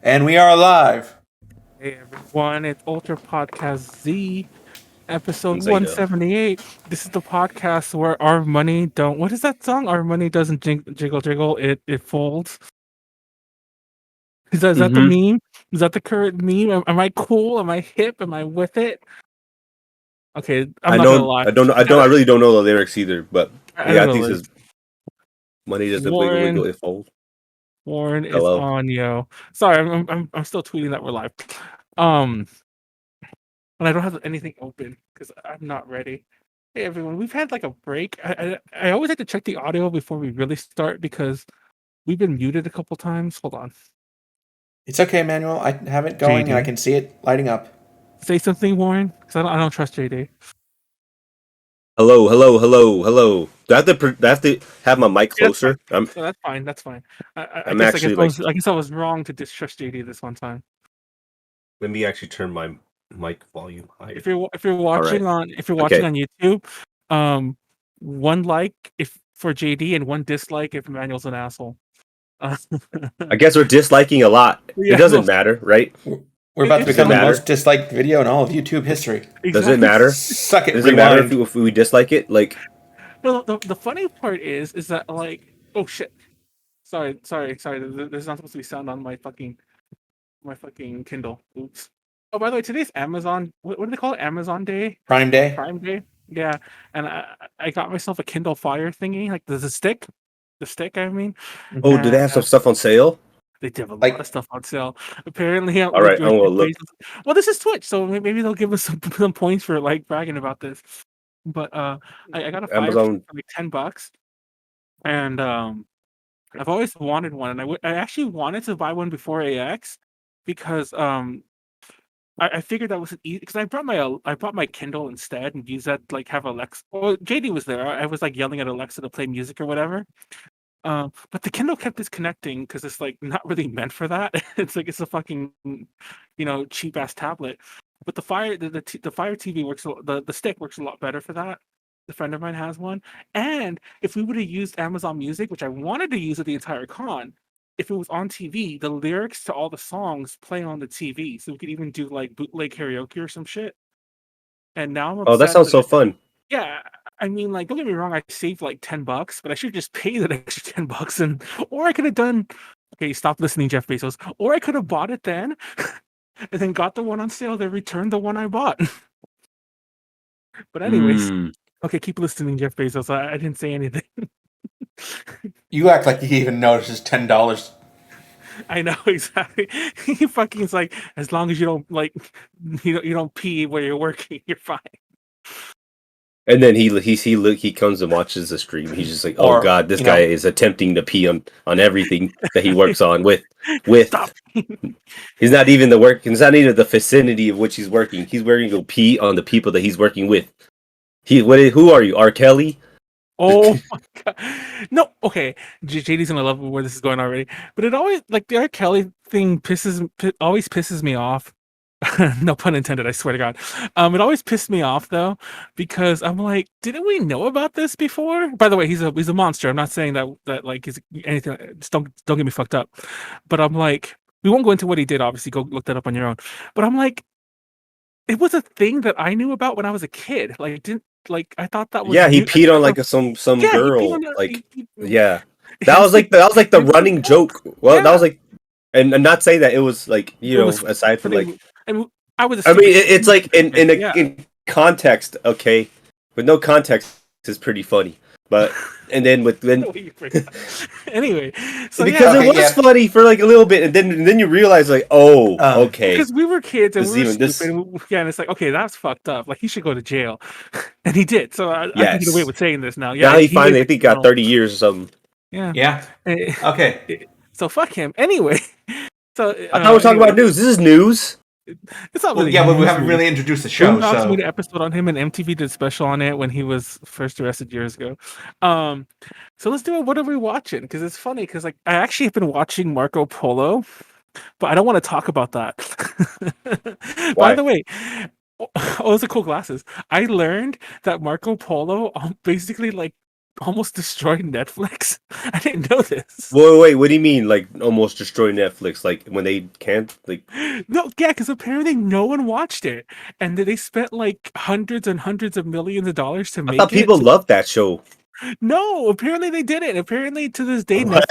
And we are alive. Hey everyone, it's Ultra Podcast Z, episode Zeta. 178. This is the podcast where our money don't. What is that song? Our money doesn't jiggle jiggle. It folds. Is that the meme? Is that the current meme? Am I cool? Am I hip? Am I with it? Okay, I'm not gonna lie. I really don't know the lyrics either. But I think it says money doesn't wiggle wiggle, it folds. Warren is Hello. on, yo. Sorry, I'm still tweeting that we're live. And I don't have anything open because I'm not ready. Hey everyone, we've had like a break. I always like to check the audio before we really start because we've been muted a couple times. Hold on. It's okay, Manuel. I have it going JD. and I can see it lighting up. Say something, Warren, because I don't trust JD. Hello. Do I have to have my mic closer? Yeah, that's fine. That's fine. I guess I was wrong to distrust JD this one time. Let me actually turn my mic volume higher. If you're watching on YouTube, one like if for JD and one dislike if Manuel's an asshole. I guess we're disliking a lot. Yeah, it doesn't matter, right? We're about to become the most disliked video in all of YouTube history. Exactly. Does it matter? Suck it. Does it matter if we dislike it? Like, well, the funny part is that like, oh shit, sorry. There's not supposed to be sound on my fucking Kindle. Oops. Oh, by the way, today's Amazon. What do they call it? Amazon Day. Prime Day. Prime Day. Yeah, and I got myself a Kindle Fire thingy. Like there's a stick. The stick, I mean. Oh, do they have some stuff on sale? They have a lot of stuff on sale. Apparently, all right, I'm gonna look. Well, this is Twitch, so maybe they'll give us some points for like bragging about this. But I got a Fire for like $10, and I've always wanted one, and I actually wanted to buy one before AX because I figured that was easy because I brought my Kindle instead and used that like have Alexa. Well, JD was there. I was like yelling at Alexa to play music or whatever. But the Kindle kept disconnecting because it's like not really meant for that. It's like it's a fucking cheap ass tablet. But the Fire TV works. The stick works a lot better for that. A friend of mine has one, and if we would have used Amazon Music, which I wanted to use at the entire con, if it was on TV, the lyrics to all the songs play on the TV, so we could even do like bootleg karaoke or some shit. And now I'm upset. Oh, that sounds so fun. Yeah, I mean, like, don't get me wrong, I saved like $10, but I should just pay that extra $10, or I could have done. Okay, stop listening, Jeff Bezos. Or I could have bought it then, and then got the one on sale, then returned the one I bought. But anyways, okay, keep listening, Jeff Bezos. I didn't say anything. You act like he even notices $10. I know exactly. He fucking is like, as long as you don't like, you don't pee where you're working, you're fine. And then he comes and watches the stream. He's just like, oh god, this guy is attempting to pee on everything that he works on with. Stop. He's not even the vicinity of which he's working. He's going to go pee on the people that he's working with. Who are you, R. Kelly? Oh my god! No, okay. JD's gonna love where this is going already. But it always like the R. Kelly thing always pisses me off. No pun intended. I swear to God. It always pissed me off though because I'm like, didn't we know about this before? By the way, he's a monster. I'm not saying that like he's anything. Just don't get me fucked up. But I'm like, we won't go into what he did. Obviously, go look that up on your own. But I'm like, it was a thing that I knew about when I was a kid. Like I thought that was he peed on like some girl. That was like the running joke. Well, that was like, and I'm not saying that it was like aside from like. I mean, it's like in context, okay, with no context is pretty funny, but and then anyway, so because it was funny for like a little bit, and then you realize like, okay, because we were kids and we were stupid, and it's like, okay, that's fucked up. Like he should go to jail, and he did. So I can get away with saying this now. Yeah, now he finally I think got 30 years or something. Yeah. Okay. So fuck him. Anyway, so I thought we were talking about news. This is news. It's not really but we haven't really introduced the show. We also made an episode on him, and MTV did a special on it when he was first arrested years ago. So let's do it. What are we watching? Because it's funny. Because like I actually have been watching Marco Polo, but I don't want to talk about that. By the way, those are cool glasses. I learned that Marco Polo basically like almost destroyed Netflix. I didn't know this. Wait, what do you mean? Like almost destroy Netflix? Like when they can't? Like no, yeah, because apparently no one watched it, and they spent like hundreds and hundreds of millions of dollars to I make thought it. people loved that show. No, apparently they didn't. Apparently to this day, What?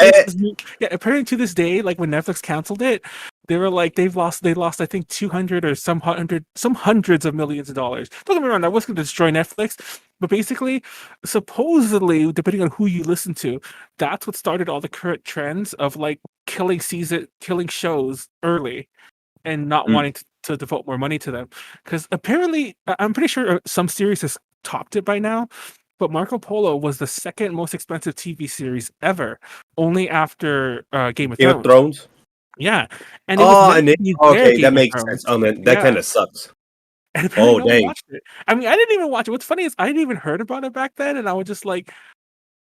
Apparently to this day, like when Netflix canceled it, they were like they lost I think 200 or some hundreds of millions of dollars. Don't get me wrong, I wasn't going to destroy Netflix, but basically, supposedly, depending on who you listen to, that's what started all the current trends of like killing shows early and not wanting to devote more money to them. Because apparently, I'm pretty sure some series has topped it by now. But Marco Polo was the second most expensive TV series ever, only after Game of Thrones. Yeah, and it was meant to be their okay, that Game of makes Thrones. sense. Oh man, that kind of sucks. And apparently no one watched it. I mean, I didn't even watch it. What's funny is I didn't even heard about it back then, and I was just like,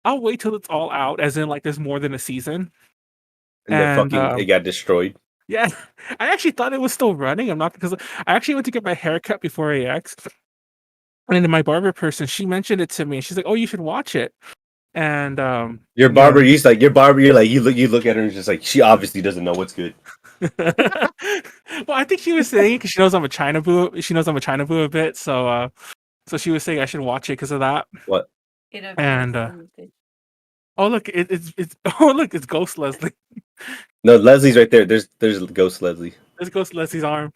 I'll wait till it's all out, as in like there's more than a season. And then fucking it got destroyed. Yeah, I actually thought it was still running. I'm not, because I actually went to get my hair cut before AX. And then my barber person, she mentioned it to me. She's like, "Oh, you should watch it." And your barber, you're like you look at her and just like she obviously doesn't know what's good. well, I think she was saying because she knows I'm a China boo. She knows I'm a China boo a bit, so she was saying I should watch it because of that. What? And oh look, it's oh look, it's Ghost Leslie. No, Leslie's right there. There's Ghost Leslie. There's Ghost Leslie's arm.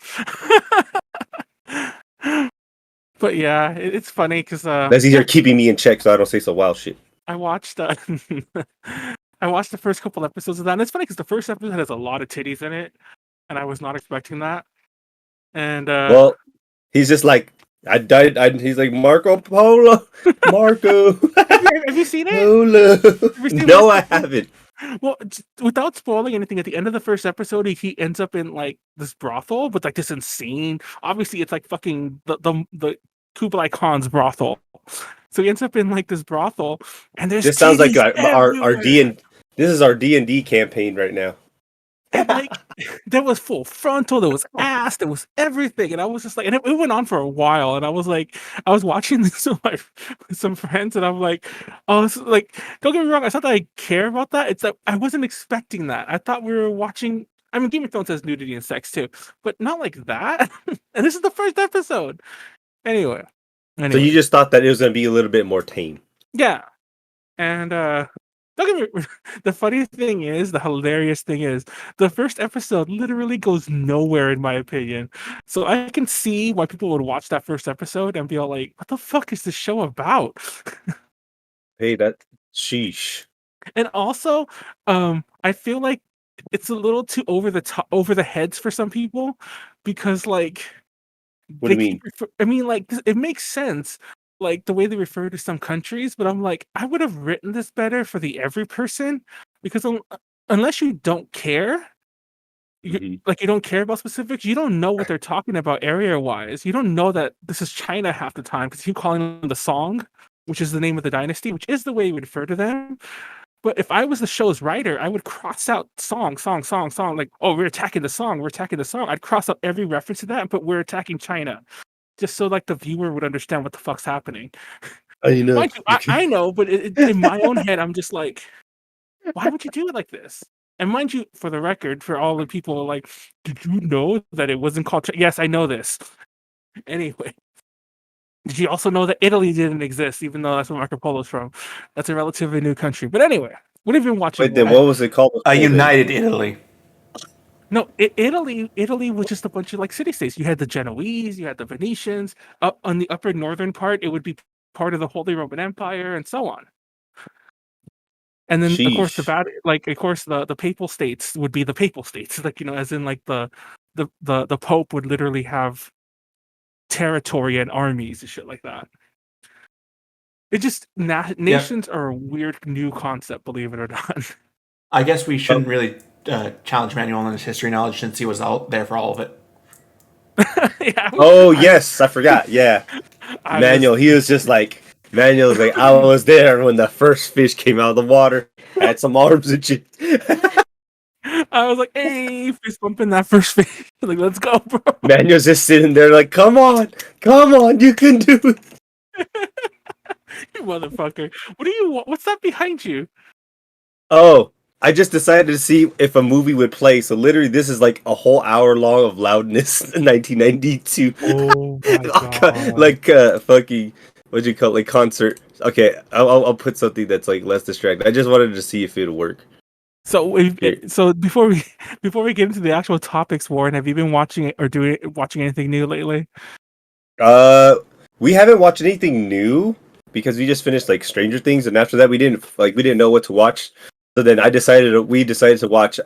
But yeah, it's funny because Leslie's are keeping me in check so I don't say some wild shit. I watched I watched the first couple episodes of that, and it's funny because the first episode has a lot of titties in it, and I was not expecting that. And well, he's just like he's like Marco Polo, Marco. Have you seen it? Polo. No, I haven't. Well, without spoiling anything, at the end of the first episode, he ends up in like this brothel, but like this insane. Obviously, it's like fucking the Kublai Khan's brothel. So he ends up in like this brothel, and there's this sounds like our D&D. This is our D&D campaign right now. And like there was full frontal, there was ass, there was everything, and I was just like, and it went on for a while, and I was like, I was watching this with some friends, and I'm like, oh, this is like, don't get me wrong, it's not that I care about that, it's that I wasn't expecting that. I thought we were watching. I mean, Game of Thrones has nudity and sex too, but not like that. And this is the first episode. Anyway, so you just thought that it was gonna be a little bit more tame. Yeah, and the funny thing is, the hilarious thing is, the first episode literally goes nowhere, in my opinion. So I can see why people would watch that first episode and be all like, "What the fuck is this show about?" Hey, that sheesh. And also, I feel like it's a little too over the heads for some people, because like, what do you mean? I mean, like, it makes sense, like the way they refer to some countries, but I'm like, I would have written this better for the every person, because unless you don't care, you don't care about specifics, you don't know what they're talking about area wise. You don't know that this is China half the time because you calling them the Song, which is the name of the dynasty, which is the way you would refer to them. But if I was the show's writer, I would cross out song. Like, oh, we're attacking the song. I'd cross out every reference to that, but we're attacking China, just so like the viewer would understand what the fuck's happening. I know. I know, but in my own head, I'm just like, why would you do it like this? And mind you, for the record, for all the people like, did you know that it wasn't called? Yes, I know this. Anyway. Did you also know that Italy didn't exist, even though that's where Marco Polo's from? That's a relatively new country. But anyway, what have you been watching? Wait, then what was it called? A United Italy. No, Italy was just a bunch of like city-states. You had the Genoese, you had the Venetians. Up on the upper northern part, it would be part of the Holy Roman Empire, and so on. And then, of course, the papal states would be the papal states, like, as in like the Pope would literally have territory and armies and shit like that. It just nations are a weird new concept, believe it or not. I guess we shouldn't really challenge Manuel on his history knowledge since he was out there for all of it. Yes, I forgot. Yeah, Manuel. He was just like Manuel's like, I was there when the first fish came out of the water. Had some arms and shit. I was like, hey, fist bumping that first fish. Like, let's go, bro. Manuel's just sitting there like, come on, you can do it. You motherfucker. What's that behind you? Oh, I just decided to see if a movie would play. So literally, this is like a whole hour long of loudness in 1992. Oh my god. Like fucking what'd you call it? Like concert. Okay, I'll put something that's like less distracting. I just wanted to see if it'll work. So, Here. so before we get into the actual topics, Warren, have you been watching watching anything new lately? We haven't watched anything new because we just finished like Stranger Things, and after that we didn't know what to watch. So then we decided to watch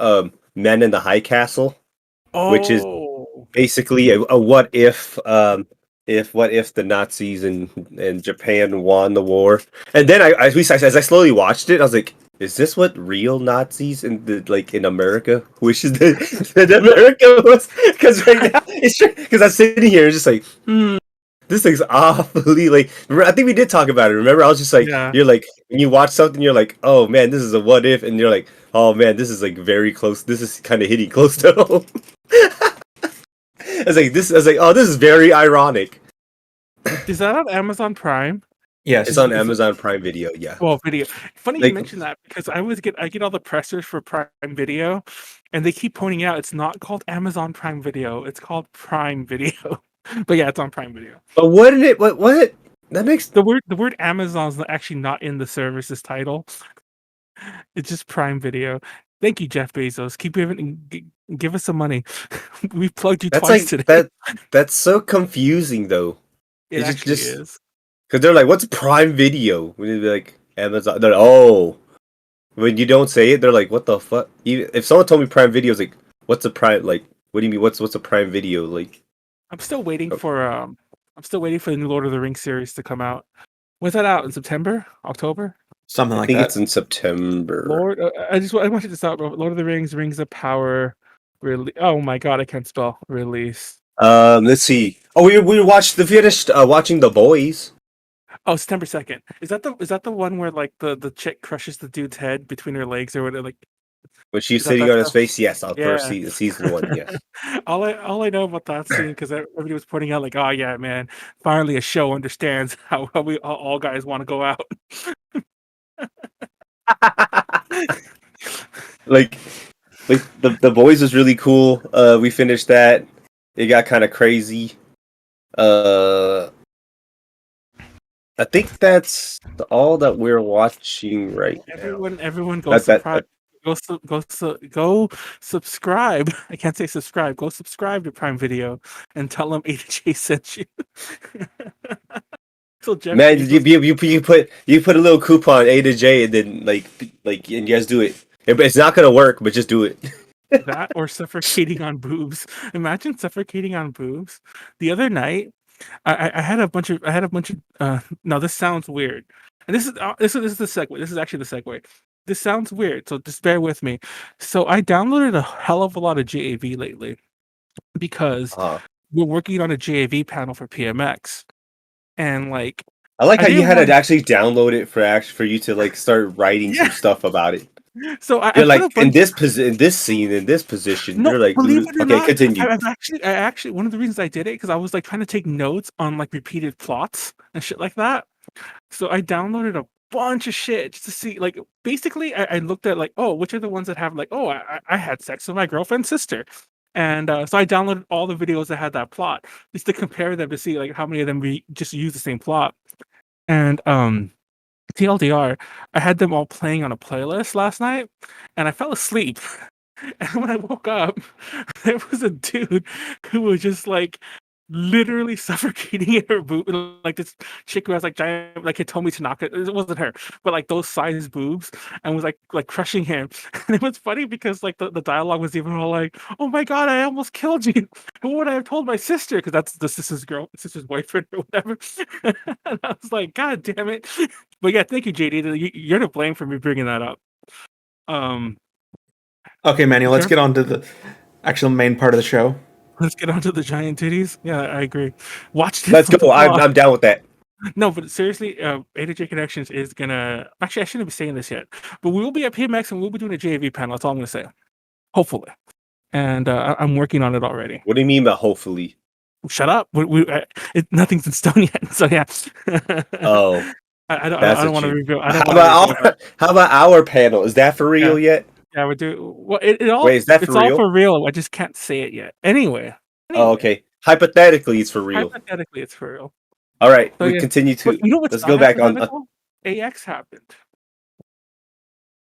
Men in the High Castle, which is Oh, basically a what if the Nazis and Japan won the war. And then as I slowly watched it, I was like, is this what real Nazis in America wishes that America was? Because right now because I'm sitting here just like this thing's awfully like. I think we did talk about it. Remember, I was just like, yeah. you're like, when you watch something, you're like, oh man, this is a what if, and you're like, oh man, this is like very close. This is kind of hitting close to home. I was like, oh, this is very ironic. Is that on Amazon Prime? Yes, It's on Amazon Prime Video. Yeah. Well, video. Funny Like- you mention that because I get all the pressers for Prime Video, and they keep pointing out it's not called Amazon Prime Video. It's called Prime Video. But yeah, it's on Prime Video. But what did it? What? That makes The word Amazon's actually not in the service's title. It's just Prime Video. Thank you, Jeff Bezos. Keep give us some money. We plugged you that's twice like today. that's so confusing though. It It's actually just- is. Because they're like, what's Prime Video? When you be like Amazon, they're like, oh. When you don't say it, they're like, what the fuck? Even if someone told me Prime Video, it's like, what's a Prime? Like, what do you mean? What's a Prime Video? Like, I'm still waiting Oh. for the new Lord of the Rings series to come out. When's that out? In September? October? something I like think that. it's in September. Lord, I want you to stop, bro. Lord of the Rings, Rings of Power. Oh my god, I can't spell release. Let's see. Oh, we watched finished watching The Boys. Oh, September 2nd. Is that the one where like the chick crushes the dude's head between her legs or whatever? Like, When she's Is that sitting that on his stuff? face, yes, on first Yeah. season 1, yes. all I know about that scene because everybody was pointing out like, oh yeah, man, finally a show understands how we all guys want to go out. like the Boys was really cool. We finished that. It got kind of crazy. I think that's all that we're watching right now. Everyone go That- go subscribe. I can't say subscribe. Go subscribe to Prime Video and tell them AJ sent you. So Jeff Man, Bezos- you put a little coupon A to J and then like and you guys do it. It's not gonna work, but just do it. that or suffocating on boobs. Imagine suffocating on boobs. The other night, I had a bunch of no, this sounds weird. And this is the segue. This is actually the segue. This sounds weird, so just bear with me. So I downloaded a hell of a lot of JAV lately because we're working on a JAV panel for PMX. And like I like how you had want- to actually download it for you to like start writing some stuff about it. So I You're put a like bunch- in this scene, in this position. No, You're like, believe it or okay, not, continue. I actually one of the reasons I did it because I was like trying to take notes on like repeated plots and shit like that. So I downloaded a bunch of shit just to see, like, basically I looked at like, oh, which are the ones that have like, oh, I had sex with my girlfriend's sister, and so I downloaded all the videos that had that plot just to compare them to see like how many of them we just use the same plot, and TLDR, I had them all playing on a playlist last night, and I fell asleep. And when I woke up, there was a dude who was just like literally suffocating in her boob, like this chick who has like giant, like Hitomi Tanaka. It wasn't her, but like those size boobs, and was like crushing him. And it was funny because like the dialogue was even all like, "Oh my god, I almost killed you. What would I have told my sister?" Because that's the sister's boyfriend or whatever. And I was like, "God damn it!" But yeah, thank you, JD. You're to blame for me bringing that up. Okay, Manuel, let's get on to the actual main part of the show. Let's get on to the giant titties. Yeah, I agree. Watch this. Let's go. I'm down with that. No, but seriously, A to J Connections is gonna. Actually, I shouldn't be saying this yet, but we will be at PMX and we'll be doing a JAV panel. That's all I'm gonna say. Hopefully, and I'm working on it already. What do you mean by hopefully? Shut up. Nothing's in stone yet. So yeah. Oh, I That's don't a want to cheat. reveal. I don't How want to reveal about that. how about our panel? Is that for Yeah, real yet? yeah, we do. Well, Wait, is that for it's all real? for real. I just can't say it yet. Anyway, Oh, okay. Hypothetically, it's for real. hypothetically, it's for real. All right, So we yeah, continue but to. you know what's Let's not go back on. hypothetical? AX happened.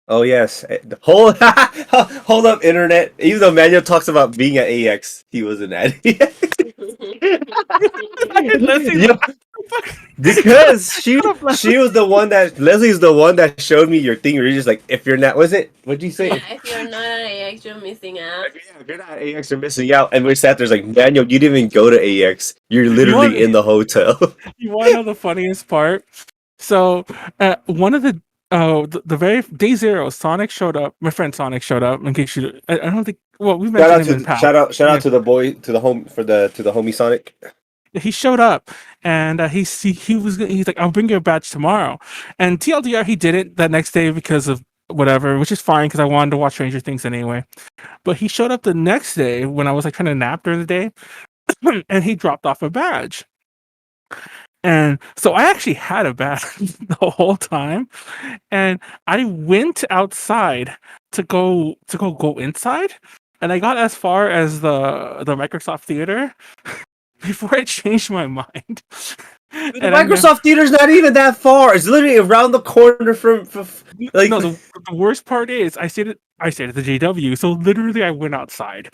Oh yes, hold hold up, internet. Even though Manuel talks about being at AX, he wasn't at AX. Leslie, Yeah, because shut up, Leslie. she was the one that Leslie's the one that showed me your thing. Where you're just like, if you're not, was it? What'd you say? Yeah, if you're not at AX, you're missing out. If you're not at AX, you're missing out. And we sat there's like, Manuel, you didn't even go to AX. You're You literally in the hotel. you want to know the funniest part? So, one of the very day zero, Sonic showed up. My friend Sonic showed up. In case you, I don't think. Well, we mentioned him in the past. Shout out to the boy to the home to the homie Sonic. He showed up, and he's like, I'll bring you a badge tomorrow. And TLDR, he didn't that next day because of whatever, which is fine because I wanted to watch Stranger Things anyway. But he showed up the next day when I was like trying to nap during the day, and he dropped off a badge. And so I actually had a badge the whole time, and I went outside to go inside, and I got as far as the Microsoft Theater before I changed my mind. The Microsoft Theater's not even that far. It's literally around the corner from like. No, the worst part is I stayed at the JW, so literally I went outside.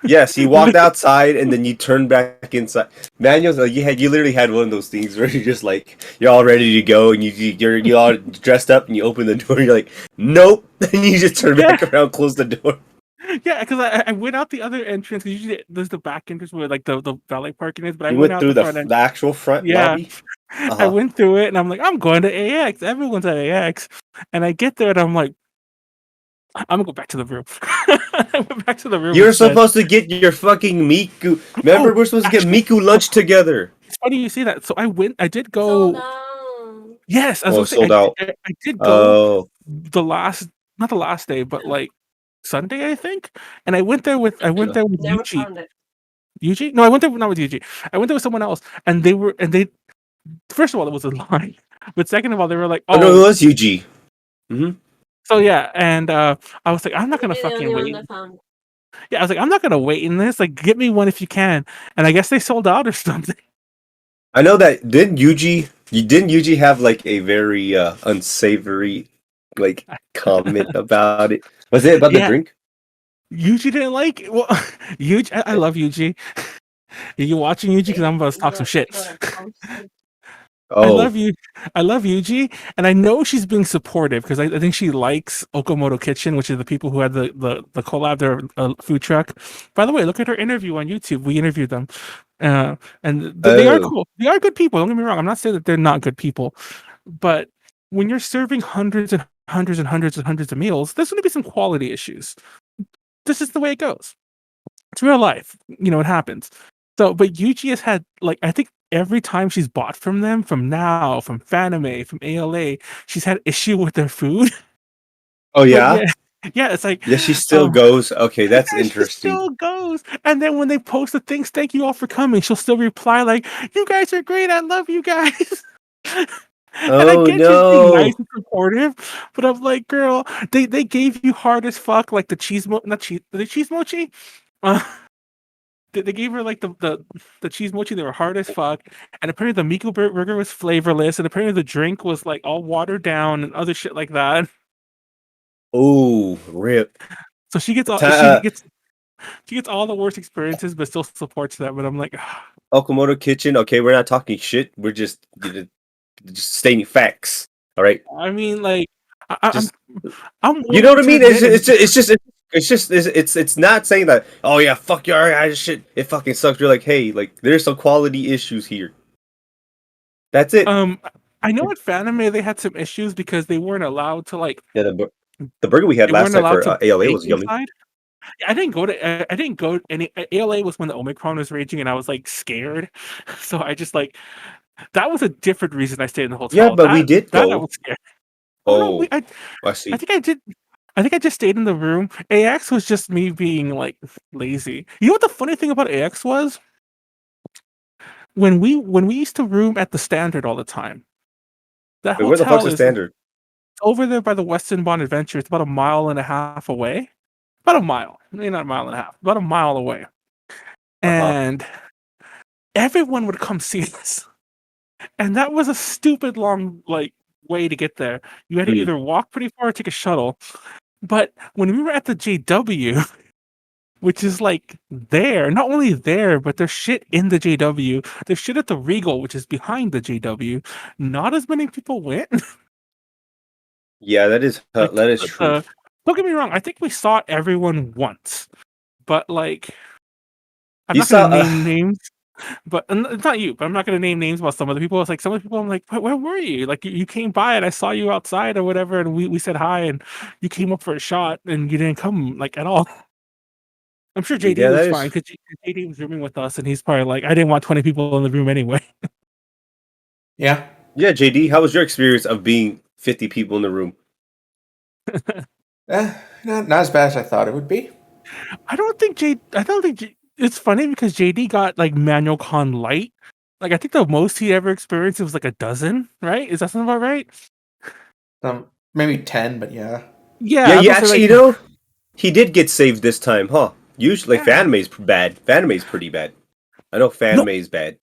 Yes, you walked outside and then you turned back inside. Manuel's like you literally had one of those things where you're just like you're all ready to go and you're all dressed up and you open the door and you're like nope, and you just turn back around, close the door. Yeah, because I went out the other entrance. Cause usually there's the back entrance where like the valet parking is, but I went out through the front the actual front lobby. I went through it and I'm like, I'm going to AX. Everyone's at AX, and I get there and I'm like, I'm gonna go back to the room. I went back to the room. You're supposed to get your fucking Miku. Remember, we're supposed to get Miku lunch together. It's funny you say that. So I did go. Sold out. Yes, I was sold out. I did go not the last day, but like Sunday, I think. And I went there with Yuji. Yuji? No, I went there not with Yuji. I went there with someone else, and they first of all it was a line, but second of all they were like, oh no, it was Yuji. Mm-hmm. So yeah, and I was like, I'm not gonna fucking wait. Yeah, I was like, I'm not gonna wait in this. Like, get me one if you can. And I guess they sold out or something. I know that didn't Yuji have like a very unsavory like comment about it? Was it about the drink? Yuji didn't like it. Well, Yuji, I love Yuji. Are you watching Yuji? Because I'm about to talk some shit. Oh. I love Yuji, and I know she's being supportive because I think she likes Okamoto Kitchen, which is the people who had the collab, their food truck. By the way, look at her interview on YouTube. We interviewed them, and they are cool. They are good people. Don't get me wrong. I'm not saying that they're not good people, but when you're serving hundreds and hundreds and hundreds and hundreds of meals, there's going to be some quality issues. This is the way it goes. It's real life. You know, it happens. So, but Yuji has had, like, I think every time she's bought from them, from Now, from Fanime, from ALA, she's had issue with their food. Oh yeah? Yeah, it's like... Yeah, she still goes. Okay, that's interesting. She still goes. And then when they post the things, thank you all for coming, she'll still reply like, you guys are great, I love you guys. And I get she's being nice and supportive, but I'm like, girl, they gave you hard as fuck, like the cheese mochi? They gave her like the cheese mochi. They were hard as fuck, and apparently the Miku burger was flavorless, and apparently the drink was like all watered down and other shit like that. Oh, rip! So she gets all she gets all the worst experiences, but still supports them. And I'm like, Okamoto Kitchen. Okay, we're not talking shit. We're just stating facts. All right. I mean, like, I'm you know what I mean? It's not saying that. Oh yeah, fuck your shit. It fucking sucks. You're like, hey, like there's some quality issues here. That's it. I know at Fanime they had some issues because they weren't allowed to like. Yeah, the burger we had last time for ALA was yummy. I didn't go. And ALA was when the Omicron was raging, and I was like scared. So I just like that was a different reason I stayed in the hotel. Yeah, but we did go. I was scared. Oh, no, I see. I think I did. I think I just stayed in the room. AX was just me being like lazy. You know what the funny thing about AX was? When we used to room at the Standard all the time, That Wait, where the fuck's hotel the is standard? over there by the Westin Bond Adventure. It's about 1.5 miles away. About a mile, maybe not 1.5 miles. About a mile away. And everyone would come see us. And that was a stupid long way to get there. You had to either walk pretty far or take a shuttle. But when we were at the JW, which is there, not only there, but there's shit in the JW. There's shit at the Regal, which is behind the JW. Not as many people went. Yeah, that is true. Don't get me wrong. I think we saw everyone once, but I'm You not going saw to name names. But it's not you. But I'm not going to name names about some other people. It's some of the people. I'm like, where were you? You came by and I saw you outside or whatever, and we said hi, and you came up for a shot, and you didn't come at all. I'm sure JD was fine because JD was rooming with us, and he's probably I didn't want 20 people in the room anyway. Yeah. Yeah, JD, how was your experience of being 50 people in the room? Not as bad as I thought it would be. I don't think it's funny because JD got Manual Con Light. I think the most he ever experienced was a dozen, right? Is that something about right? Maybe 10, but yeah. Yeah, actually, he did get saved this time, huh? Usually, Fanme's bad. Fanme's pretty bad. I know Fanme's bad.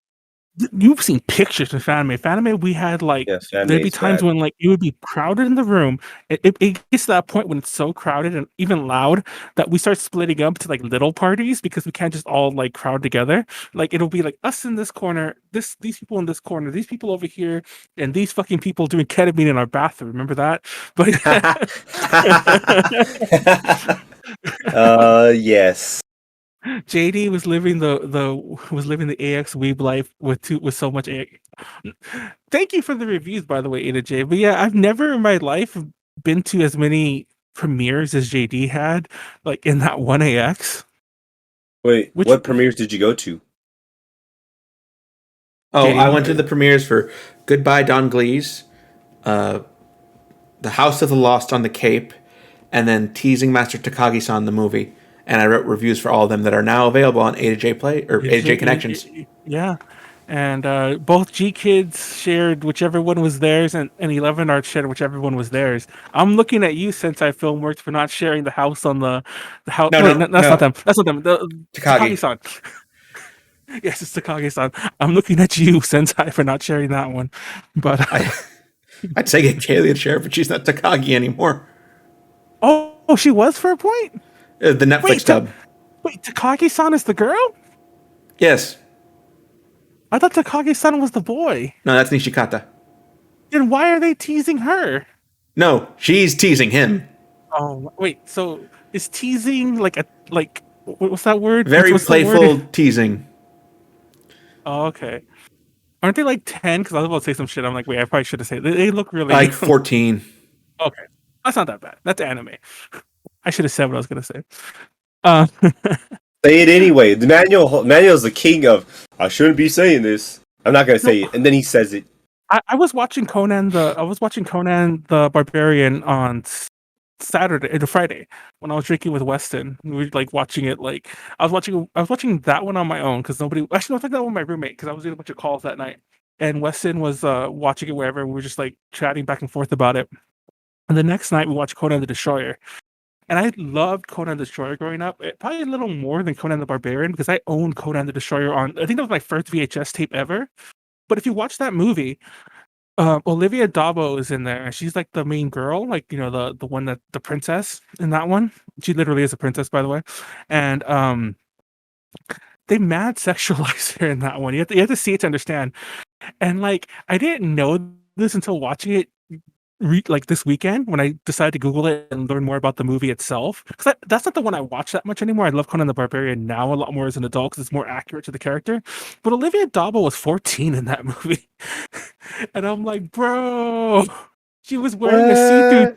You've seen pictures of Fanme. Fanme, we had there'd be times when you would be crowded in the room. It gets to that point when it's so crowded and even loud that we start splitting up to little parties because we can't just all crowd together. It'll be us in this corner, these people in this corner, these people over here, and these fucking people doing ketamine in our bathroom. Remember that? But yes. JD was living the AX Weeb life with so much AX. Thank you for the reviews, by the way, Ada J. But yeah, I've never in my life been to as many premieres as JD had, in that one AX. Wait, what premieres did you go to? Oh, I went to the premieres for Goodbye Don Glees, The House of the Lost on the Cape, and then Teasing Master Takagi-san the movie. And I wrote reviews for all of them that are now available on A to J Play or A to J Connections. Yeah. And both G Kids shared whichever one was theirs, and 11 Art shared whichever one was theirs. I'm looking at you, Sensei Filmworks, for not sharing the house on the house. No, that's not them. That's not them. Takagi-san. Yes, it's Takagi-san. I'm looking at you, Sensei, for not sharing that one. But I'd say get Kaylee to share, but she's not Takagi anymore. Oh, she was for a point? The Netflix dub. Wait, Takagi-san is the girl? Yes. I thought Takagi-san was the boy. No, that's Nishikata. Then why are they teasing her? No, she's teasing him. Oh, wait. So is teasing what's that word? Very what's playful teasing. Oh, okay. Aren't they 10? Because I was about to say some shit. I'm wait, I probably should have said they look really 14. Okay, that's not that bad. That's anime. I should have said what I was gonna say. Say it anyway. Manuel's the king of I shouldn't be saying this. I'm not gonna say it, and then he says it. I was watching Conan the Barbarian on Friday when I was drinking with Weston. We were watching it. I was watching that one on my own because nobody. Actually, I was that one with my roommate because I was doing a bunch of calls that night, and Weston was watching it wherever. We were just chatting back and forth about it. And the next night we watched Conan the Destroyer. And I loved Conan the Destroyer growing up. Probably a little more than Conan the Barbarian because I owned Conan the Destroyer on. I think that was my first VHS tape ever. But if you watch that movie, Olivia Dabo is in there. She's the main girl, the one that the princess in that one. She literally is a princess, by the way. And they mad sexualize her in that one. You have to see it to understand. And I didn't know this until watching it this weekend when I decided to Google it and learn more about the movie itself. Because that's not the one I watch that much anymore. I love Conan the Barbarian now a lot more as an adult because it's more accurate to the character. But Olivia Dabo was 14 in that movie. And I'm bro, she was wearing a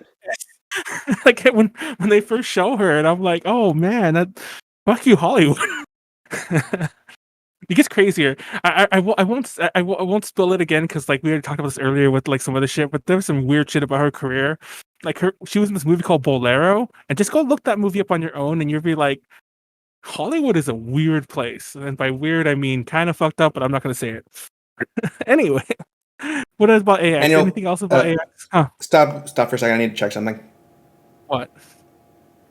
see-through when they first show her, and I'm oh man, fuck you, Hollywood. It gets crazier. I won't spill it again because we already talked about this earlier with some other shit. But there was some weird shit about her career. She was in this movie called Bolero, and just go look that movie up on your own, and you'll be Hollywood is a weird place. And by weird, I mean kind of fucked up. But I'm not going to say it anyway. What is about AX? Manuel, Anything else about AX? Huh? Stop for a second. I need to check something. What?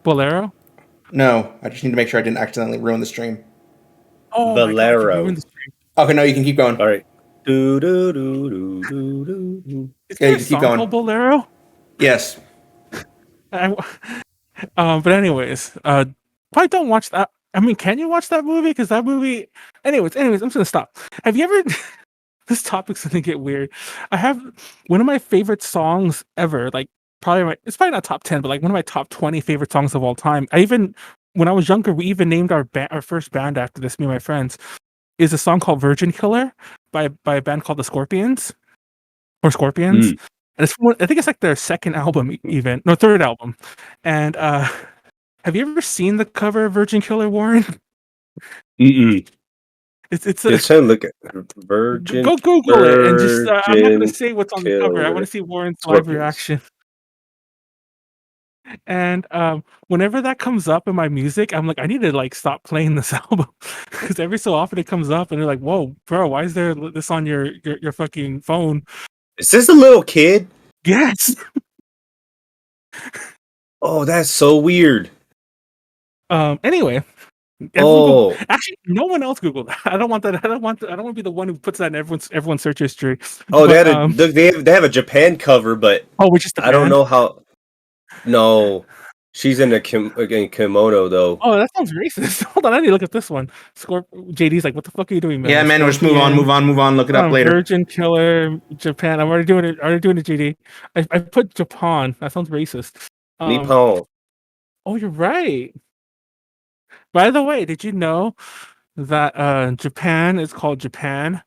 Bolero? No, I just need to make sure I didn't accidentally ruin the stream. Oh Valero. my god, you ruined the stream. Okay, no, you can keep going. All right. Is there you a can keep song going. called Bolero? Yes. But anyways, probably don't watch that. I mean, can you watch that movie? Because that movie. Anyways, I'm just gonna stop. Have you ever? This topic's gonna get weird. I have one of my favorite songs ever. Like it's probably not top 10, but like one of my top 20 favorite songs of all time. When I was younger, we even named our first band after this. Me and my friends. Is a song called "Virgin Killer" by a band called the Scorpions. And I think it's like their second album, third album. And have you ever seen the cover of Virgin Killer, Warren? It's trying to look at Virgin. Go Google it and just I'm not gonna say what's on the cover. I want to see Warren's live reaction. And whenever that comes up in my music, I'm like, I need to like stop playing this album because every so often it comes up and they're like, "Whoa, bro, why is there this on your fucking phone?" Is this a little kid? Yes. Oh, that's so weird. Anyway. Actually, no one else Googled that. I don't want that. I don't want to be the one who puts that in everyone's search history. Oh, they have a Japan cover, but which is I don't know how. No, she's in a kimono though. Oh, that sounds racist. Hold on, I need to look at this one. JD's like, what the fuck are you doing, man? Yeah, man, just move on. Look it up later. Virgin Killer, Japan. I'm already doing it, JD. I put Japan. That sounds racist. Nippon. Oh, you're right. By the way, did you know that Japan is called Japan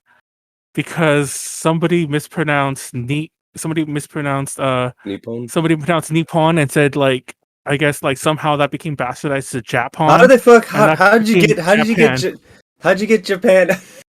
because somebody mispronounced Nippon. Somebody pronounced Nippon and said like, I guess like somehow that became bastardized to Japan. How did you get Japan? That's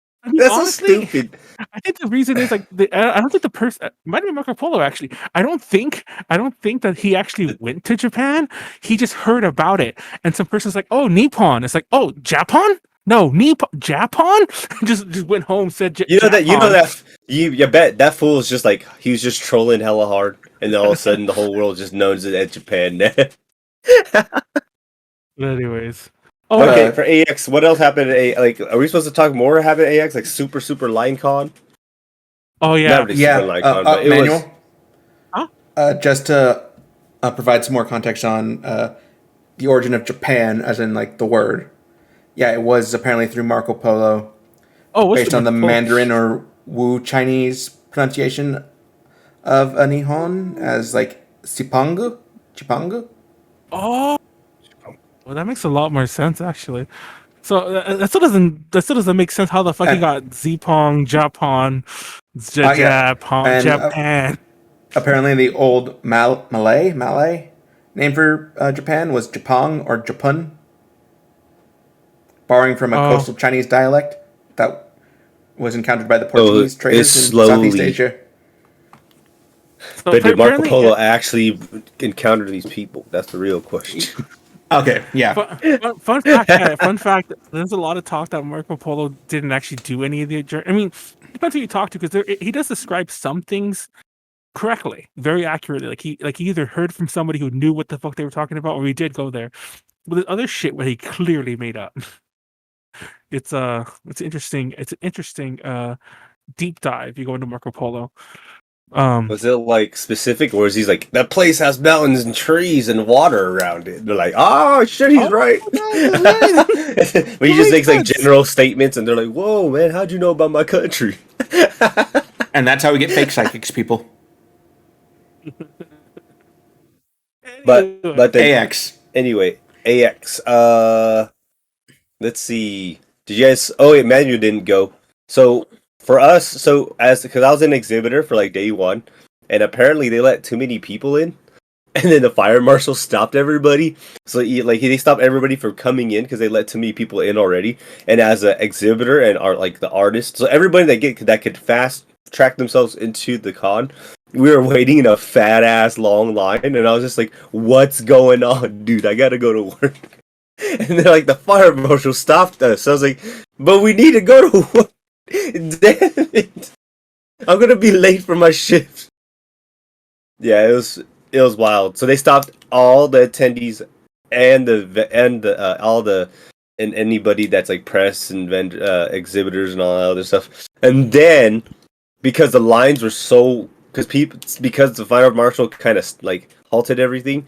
honestly, so stupid. I think the reason is like I don't think the person might have been Marco Polo actually. I don't think that he actually went to Japan. He just heard about it, and some person's like, "Oh, Nippon." It's like, "Oh, Japan." No, Japan. just went home. Said, you bet that fool is just like he was just trolling hella hard, and then all of a sudden the whole world just knows it at Japan. Anyways, okay. For AX, what else happened at like? Are we supposed to talk more? Happened at AX like super Line Con? Oh yeah, not really Super Line Con, but it Manuel. Was... just to provide some more context on the origin of Japan, as in like the word. Yeah, it was apparently through Marco Polo. Based on the Mandarin or Wu Chinese pronunciation of a Nihon as like Chipangu. Oh, well, that makes a lot more sense actually. So that still doesn't make sense how the fuck he got Zepong, Japan, Japan. Apparently, the old Malay name for Japan was Japong or Japun, borrowing from a coastal Chinese dialect that was encountered by the Portuguese traders in Southeast Asia. So but did Marco Polo actually encounter these people? That's the real question. Okay, yeah. Fun fact. There's a lot of talk that Marco Polo didn't actually do any of the journey. I mean, it depends who you talk to, because he does describe some things correctly, very accurately. Like he either heard from somebody who knew what the fuck they were talking about, or he did go there. But there's other shit where he clearly made up. It's interesting. It's an interesting deep dive. You go into Marco Polo. Was it like specific, or is he like, that place has mountains and trees and water around it? They're like, oh shit, he's right. But he just makes like general statements, and they're like, whoa, man, how'd you know about my country? And that's how we get fake psychics, people. But then, AX. Anyway, AX. Let's see. Did you guys? Oh, Manuel didn't go. So for us, because I was an exhibitor for like day one, and apparently they let too many people in, and then the fire marshal stopped everybody. So they stopped everybody from coming in because they let too many people in already. And as an exhibitor and the artist, so everybody that could fast track themselves into the con, we were waiting in a fat ass long line, and I was just like, "What's going on, dude? I gotta go to work." And then like the fire marshal stopped us. So I was like, "But we need to go to work." Damn it! I'm gonna be late for my shift. Yeah, it was wild. So they stopped all the attendees and anybody that's like press and exhibitors and all that other stuff. And then because the lines were because the fire marshal kind of like halted everything,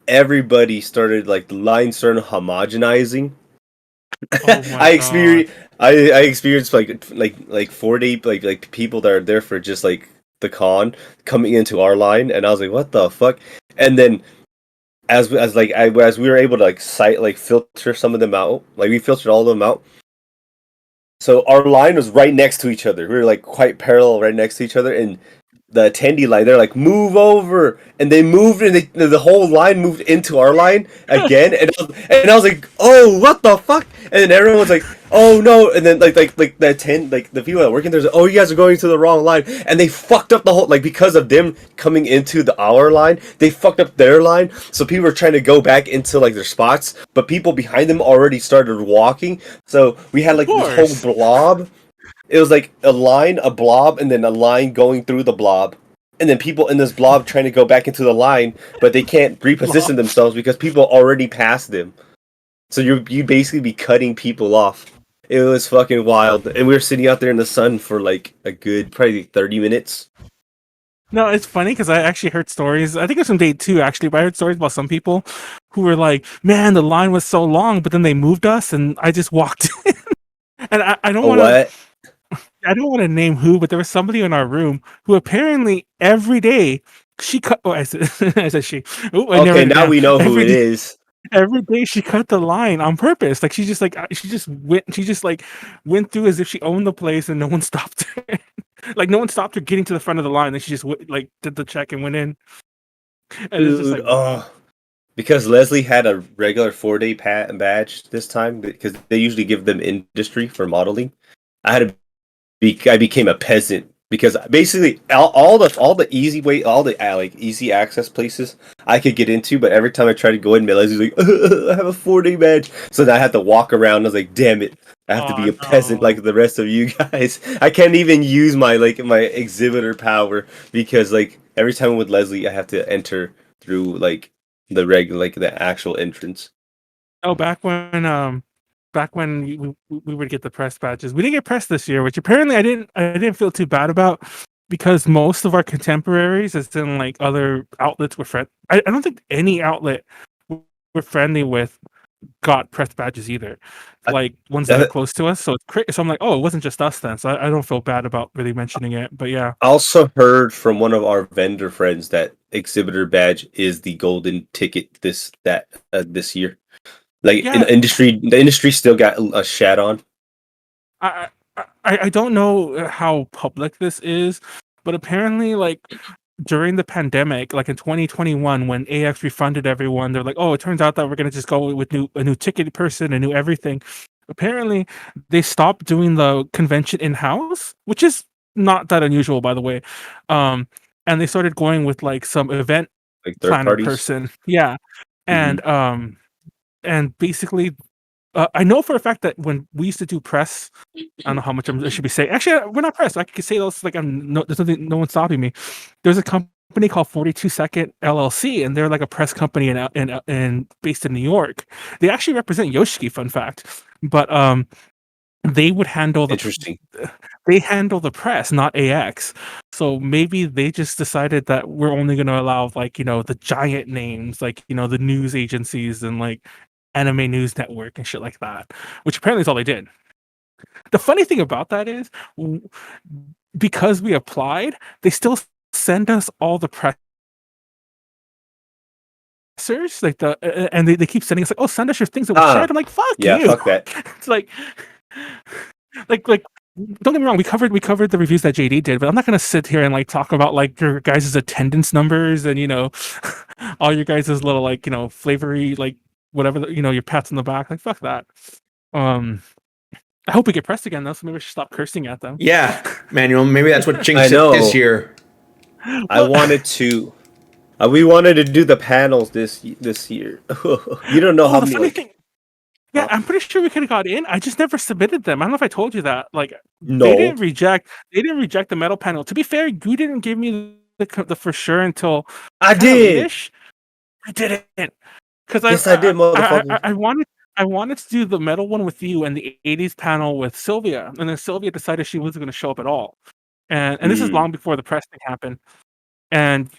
everybody started like the lines started homogenizing. Oh my I god. experienced like 4 day like people that are there for just like the con coming into our line, and I was like, what the fuck? And then as we were able to filter some of them out, like we filtered all of them out. So our line was right next to each other. We were like quite parallel, right next to each other, and the attendee line, they're like, move over, and they moved, and the whole line moved into our line again, and I was like, oh, what the fuck? And then everyone was like, oh no, and then like the people that work in there's like, oh, you guys are going to the wrong line, and they fucked up the whole, like, because of them coming into our line, they fucked up their line, so people were trying to go back into like their spots, but people behind them already started walking, so we had like this whole blob. It was like a line, a blob, and then a line going through the blob. And then people in this blob trying to go back into the line, but they can't reposition themselves because people already passed them. So you basically be cutting people off. It was fucking wild. And we were sitting out there in the sun for like a good, probably 30 minutes. No, it's funny because I actually heard stories. I think it was from day 2 actually, but I heard stories about some people who were like, "Man, the line was so long, but then they moved us, and I just walked in." And I don't want to. I don't want to name who, but there was somebody in our room who apparently every day she cut. Oh, I said, I said she. Ooh, I okay, now we know who it is. Every day she cut the line on purpose. Like she just went through as if she owned the place, and no one stopped her. Like no one stopped her getting to the front of the line. And she just like did the check and went in. And Dude, it's just like, wow. Because Leslie had a regular 4-day badge this time because they usually give them industry for modeling. I became a peasant because basically all the easy way, all the like easy access places I could get into, but every time I tried to go in, Leslie's like, I have a 4-day badge, so then I had to walk around. I was like, damn it, I have to be a peasant like the rest of you guys. I can't even use my exhibitor power because like every time with Leslie, I have to enter through like the regular, like the actual entrance. Oh, back when we would get the press badges. We didn't get press this year, which apparently I didn't feel too bad about because most of our contemporaries, as in like other outlets, were friend. I don't think any outlet we're friendly with got press badges either. Like ones that are close to us. So so I'm like, oh, it wasn't just us then. So I don't feel bad about really mentioning it. But yeah. I also heard from one of our vendor friends that exhibitor badge is the golden ticket this year. Like in the industry still got a shat on. I don't know how public this is, but apparently, like during the pandemic, like in 2021, when AX refunded everyone, they're like, "Oh, it turns out that we're gonna just go with a new ticket person, a new everything." Apparently, they stopped doing the convention in house, which is not that unusual, by the way. And they started going with like some event like third planner parties. person, yeah, and basically, I know for a fact that when we used to do press, I don't know how much I should be saying. Actually, we're not press. I could say those like there's nothing, no one's stopping me. There's a company called 42 Second LLC, and they're like a press company in based in New York. They actually represent Yoshiki. Fun fact, but they would handle interesting. They handle the press, not AX. So maybe they just decided that we're only going to allow like the giant names, like the news agencies and like Anime News Network and shit like that, which apparently is all they did. The funny thing about that is, because we applied, they still send us all the pressers, like and they keep sending us like, oh, send us your things that we shared. I'm like, fuck you. Fuck that. It's like don't get me wrong, we covered the reviews that JD did, but I'm not gonna sit here and like talk about like your guys' attendance numbers and all your guys' little like flavory like whatever your pats on the back. Like fuck that. I hope we get pressed again though, so maybe we should stop cursing at them. Yeah, Manuel, maybe that's what jinxed it this year. I wanted to. We wanted to do the panels this year. You don't know how many. Yeah, I'm pretty sure we could have got in. I just never submitted them. I don't know if I told you that. Like, No. they didn't reject the metal panel. To be fair, you didn't give me the for sure until I kinda did. late-ish. I didn't, because Yes, I did, motherfucker. I wanted to do the metal one with you and the 80s panel with Sylvia, and then Sylvia decided she wasn't gonna show up at all. And this is long before the press thing happened. And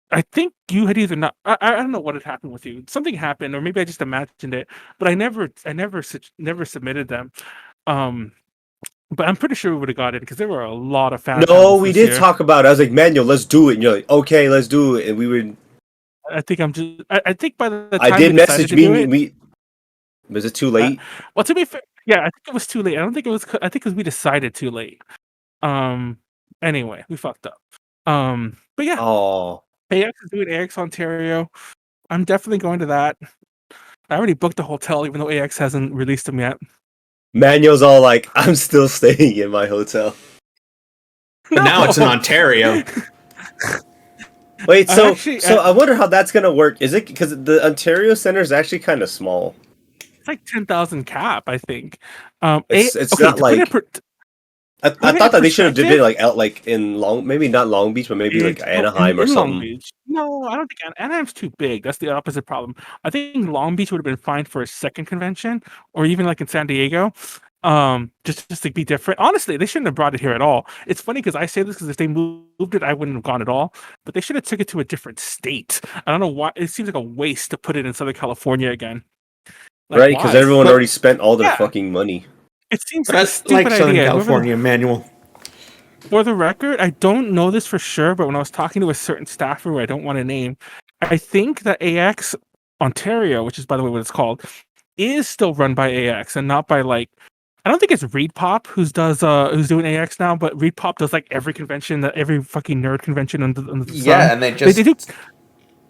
I think you had either not. I don't know what had happened with you. Something happened, or maybe I just imagined it. But I never submitted them. But I'm pretty sure we would have got it because there were a lot of fan No, panels we this did year. talk about it. I was like, Manuel, let's do it. And you're like, okay, let's do it. And we would. I think I'm just. I think by the I time did we decided message to do it, me. Was it too late? well, to be fair, yeah, I think it was too late. I don't think it was. I think because we decided too late. Anyway, we fucked up. But yeah, Oh, AX is doing AX Ontario. I'm definitely going to that. I already booked the hotel, even though AX hasn't released them yet. Manuel's all like, I'm still staying in my hotel. But now it's in Ontario. Wait, so I wonder how that's gonna work. Is it because the Ontario Center is actually kind of small? It's like 10,000 cap, I think. It's not like. I thought that they should have did it like out like in maybe not Long Beach, but maybe like Anaheim or something. Long Beach. No, I don't think Anaheim's too big. That's the opposite problem. I think Long Beach would have been fine for a second convention, or even like in San Diego. Just to be different. Honestly, they shouldn't have brought it here at all. It's funny because I say this because if they moved it, I wouldn't have gone at all. But they should have took it to a different state. I don't know why. It seems like a waste to put it in Southern California again. Like, right, because everyone already spent all their fucking money. It seems like a stupid Southern idea. California, Manuel. For the record, I don't know this for sure, but when I was talking to a certain staffer who I don't want to name, I think that AX Ontario, which is by the way what it's called, is still run by AX and not by like. I don't think it's ReedPop who's doing AX now, but ReedPop does like every convention, every fucking nerd convention under the sun. Yeah, and they just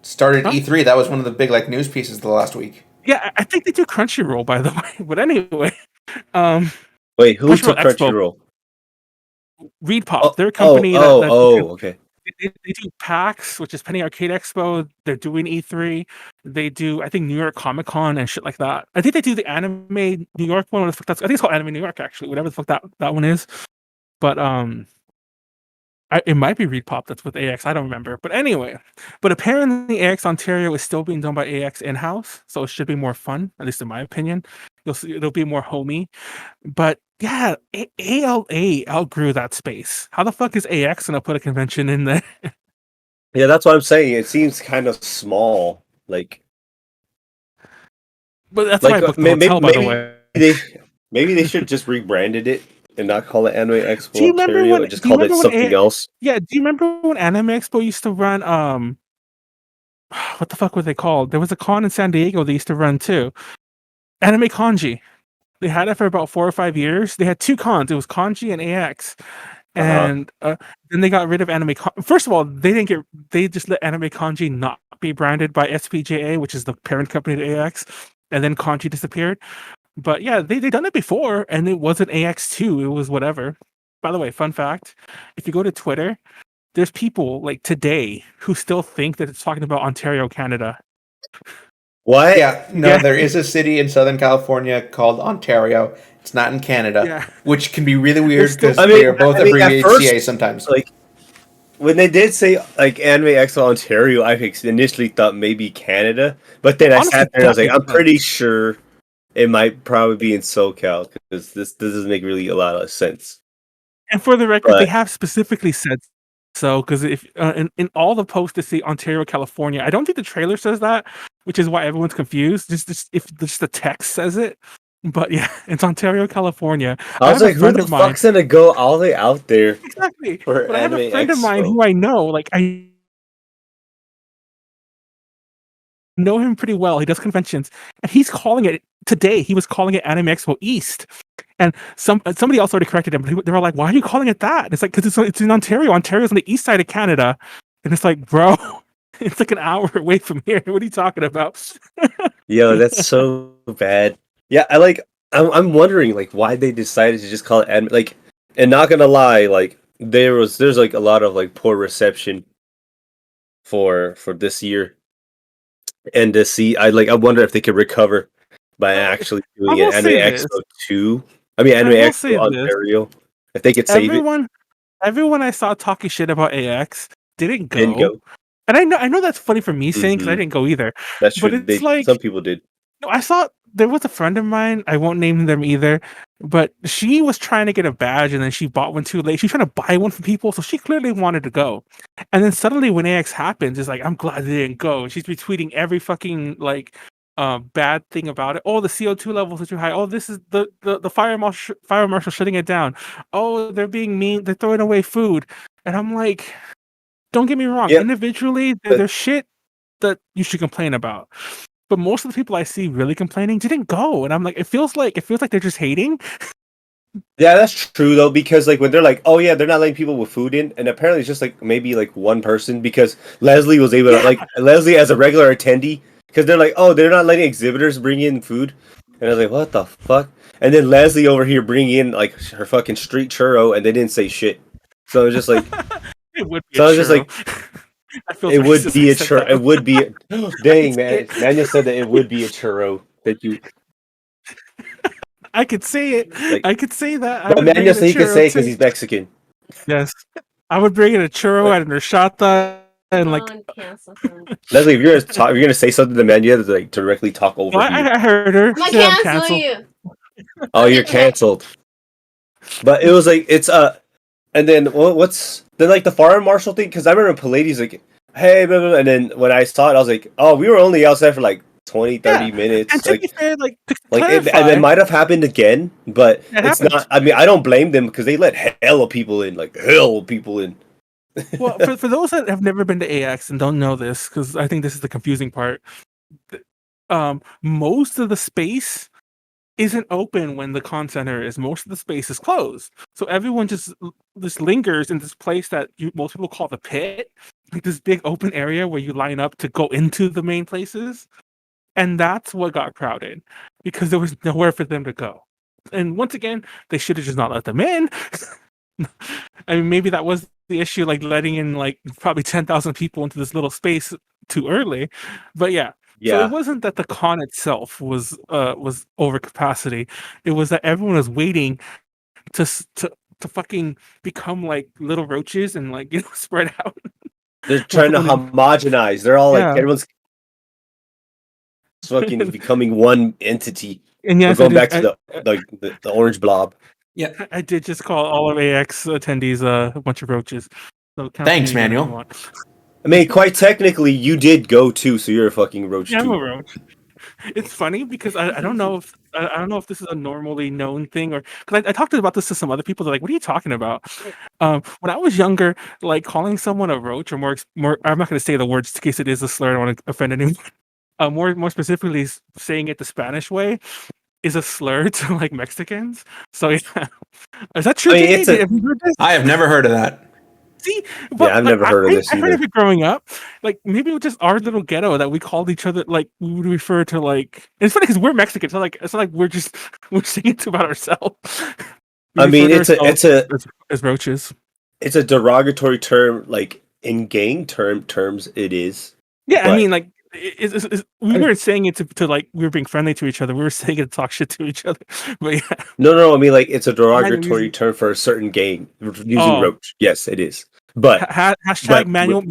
started E3. That was one of the big like news pieces the last week. Yeah, I think they do Crunchyroll, by the way. But anyway, wait, who took Crunchyroll? ReedPop, they're a company okay. They do PAX, which is Penny Arcade Expo. They're doing E3. They do, I think, New York Comic Con and shit like that. I think they do the Anime New York one. I think it's called Anime New York, actually. Whatever the fuck that one is. But it might be ReedPop that's with AX. I don't remember. But anyway, but apparently AX Ontario is still being done by AX in-house, so it should be more fun, at least in my opinion. You'll see, it'll be more homey. But yeah, ALA outgrew that space. How the fuck is AX gonna put a convention in there? Yeah, that's what I'm saying. It seems kind of small. Like, but that's why I booked the hotel, by the way. Maybe they should just rebranded it and not call it Anime Expo Ontario and just call it something else. Yeah, do you remember when Anime Expo used to run what the fuck were they called? There was a con in San Diego they used to run too. Anime Kanji. They had it for about 4 or 5 years. They had 2 cons. It was Kanji and AX. And then they got rid of Anime Kanji. First of all, they just let Anime Kanji not be branded by SPJA, which is the parent company to AX. And then Kanji disappeared. But yeah, they done it before, and it wasn't AX2. It was whatever. By the way, fun fact, if you go to Twitter, there's people like today who still think that it's talking about Ontario, Canada. What? Yeah, there is a city in Southern California called Ontario. It's not in Canada, which can be really weird because they are both abbreviated CA sometimes. Like, when they did say like Anime Expo Ontario, I initially thought maybe Canada, but then I sat there and I was like, I'm pretty sure it might probably be in SoCal because this doesn't make really a lot of sense. And for the record, they have specifically said so, because if in all the posts to see Ontario, California, I don't think the trailer says that, which is why everyone's confused. Just if just the text says it, but yeah, it's Ontario, California. I was like, who the fuck's gonna go all the way out there? Exactly. But I have a friend of mine who I know, like I know him pretty well. He does conventions, and he's calling it today. He was calling it Anime Expo East. And somebody else already corrected him, but they were like, "Why are you calling it that?" And it's like, because it's in Ontario. Ontario's on the east side of Canada, and it's like, bro, it's like an hour away from here. What are you talking about? Yo, that's so bad. Yeah, I'm wondering like why they decided to just call it anime. Like, and not gonna lie, like there's like a lot of like poor reception for this year, and to see, I wonder if they could recover by actually doing I an will Anime say this. Expo 2. I mean, Anime will say Expo this. Ontario. If they could save it, Everyone I saw talking shit about AX didn't go. didn't go. And I know that's funny for me saying because I didn't go either. That's true. But it's like some people did. no, I saw there was a friend of mine. I won't name them either, but she was trying to get a badge and then she bought one too late. She's trying to buy one for people, so she clearly wanted to go. And then suddenly when AX happens, it's like I'm glad they didn't go. She's retweeting every fucking like bad thing about it. Oh, the CO2 levels are too high. Oh, this is the fire marshal shutting it down. Oh, they're being mean. They're throwing away food. And I'm like, don't get me wrong. Yep. Individually, there's shit that you should complain about. But most of the people I see really complaining didn't go, and I'm like, it feels like they're just hating. Yeah, that's true though, because like when they're like, oh yeah, they're not letting people with food in, and apparently it's just like maybe like one person because Leslie was able to like Leslie as a regular attendee because they're like, oh, they're not letting exhibitors bring in food, and I was like, what the fuck? And then Leslie over here bringing in like her fucking street churro, and they didn't say shit. So it was just like, it would be. So I was just like. It would be a churro. It would be. Dang, man. Manuel said that it would be a churro. That you. I could say it. Like, I could say that. But Manuel said he could say it because he's Mexican. Yes. I would bring in a churro and a horchata and like. Leslie, if you're gonna say something to Manuel, to like directly talk over you. I heard her. I'm gonna cancel you. Oh, you're canceled. But it was like it's and then what's then like the fire marshal thing? Because I remember Pallades like, hey, blah, blah, blah. And then when I saw it, I was like, oh, we were only outside for like 20, 30 minutes. And to be fair, like and it might have happened again, but it's not. I mean, I don't blame them because they let hell of people in, Well, for those that have never been to AX and don't know this, because I think this is the confusing part, most of the space isn't open when the con center is. Most of the space is closed, so everyone just lingers in this place that most people call the pit, like this big open area where you line up to go into the main places, and that's what got crowded because there was nowhere for them to go. And once again, they should have just not let them in. I mean, maybe that was the issue, like letting in like probably 10,000 people into this little space too early, but yeah. So it wasn't that the con itself was over capacity. It was that everyone was waiting to fucking become like little roaches and like spread out. They're trying to homogenize. They're all like everyone's fucking becoming one entity. And yes, we're going back to the orange blob. Yeah, I did just call all of AX attendees a bunch of roaches. So thanks, Manuel. I mean, quite technically, you did go too, so you're a fucking roach too. I'm a roach. It's funny because I don't know if this is a normally known thing or because I talked about this to some other people. They're like, "What are you talking about?" When I was younger, like calling someone a roach or more. I'm not going to say the words in case it is a slur. I don't want to offend anyone. More specifically, saying it the Spanish way is a slur to like Mexicans. So yeah, is that true? I have never heard of that. See, but I've never heard of this either. I heard of it growing up. Like maybe it was just our little ghetto that we called each other. Like we would refer to like. It's funny because we're Mexicans. So like it's not like we're saying it about ourselves. I mean, it's as roaches. It's a derogatory term, like in gang terms. It is. Yeah, but I mean, like we weren't saying it to like we were being friendly to each other. We were saying it to talk shit to each other. But yeah. No. I mean, like it's a derogatory term for a certain gang using roach. Yes, it is. But hashtag Manuel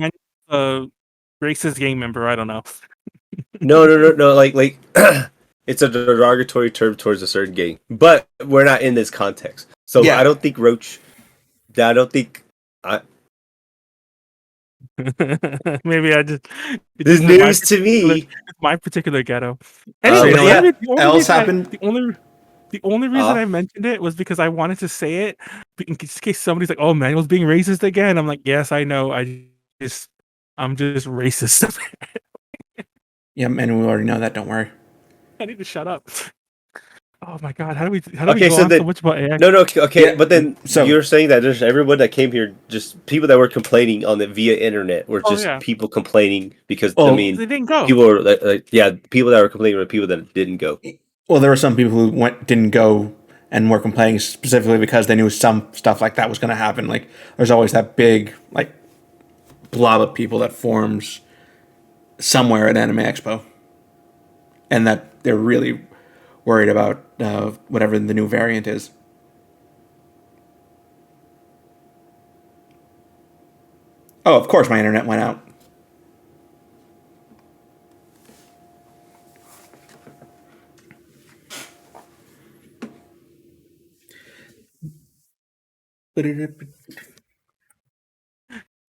racist gang member. I don't know. No. Like it's a derogatory term towards a certain gang, but we're not in this context. So yeah. I don't think roach. I don't think. Maybe I just. This news to me. My particular ghetto. Anyway, the only reason I mentioned it was because I wanted to say it in case somebody's like, "Oh, Manuel's being racist again." I'm like, "Yes, I know. I'm just racist." Yeah, man, we already know that. Don't worry. I need to shut up. Oh my god, how do we go on so much about AX? No, okay, yeah, but then you're saying that there's everyone that came here, just people that were complaining on the via internet, were just people complaining because I mean, they didn't go. People were people that were complaining were people that didn't go. Well, there were some people who didn't go and were complaining specifically because they knew some stuff like that was going to happen. Like, there's always that big like blob of people that forms somewhere at Anime Expo, and that they're really worried about whatever the new variant is. Oh, of course my internet went out.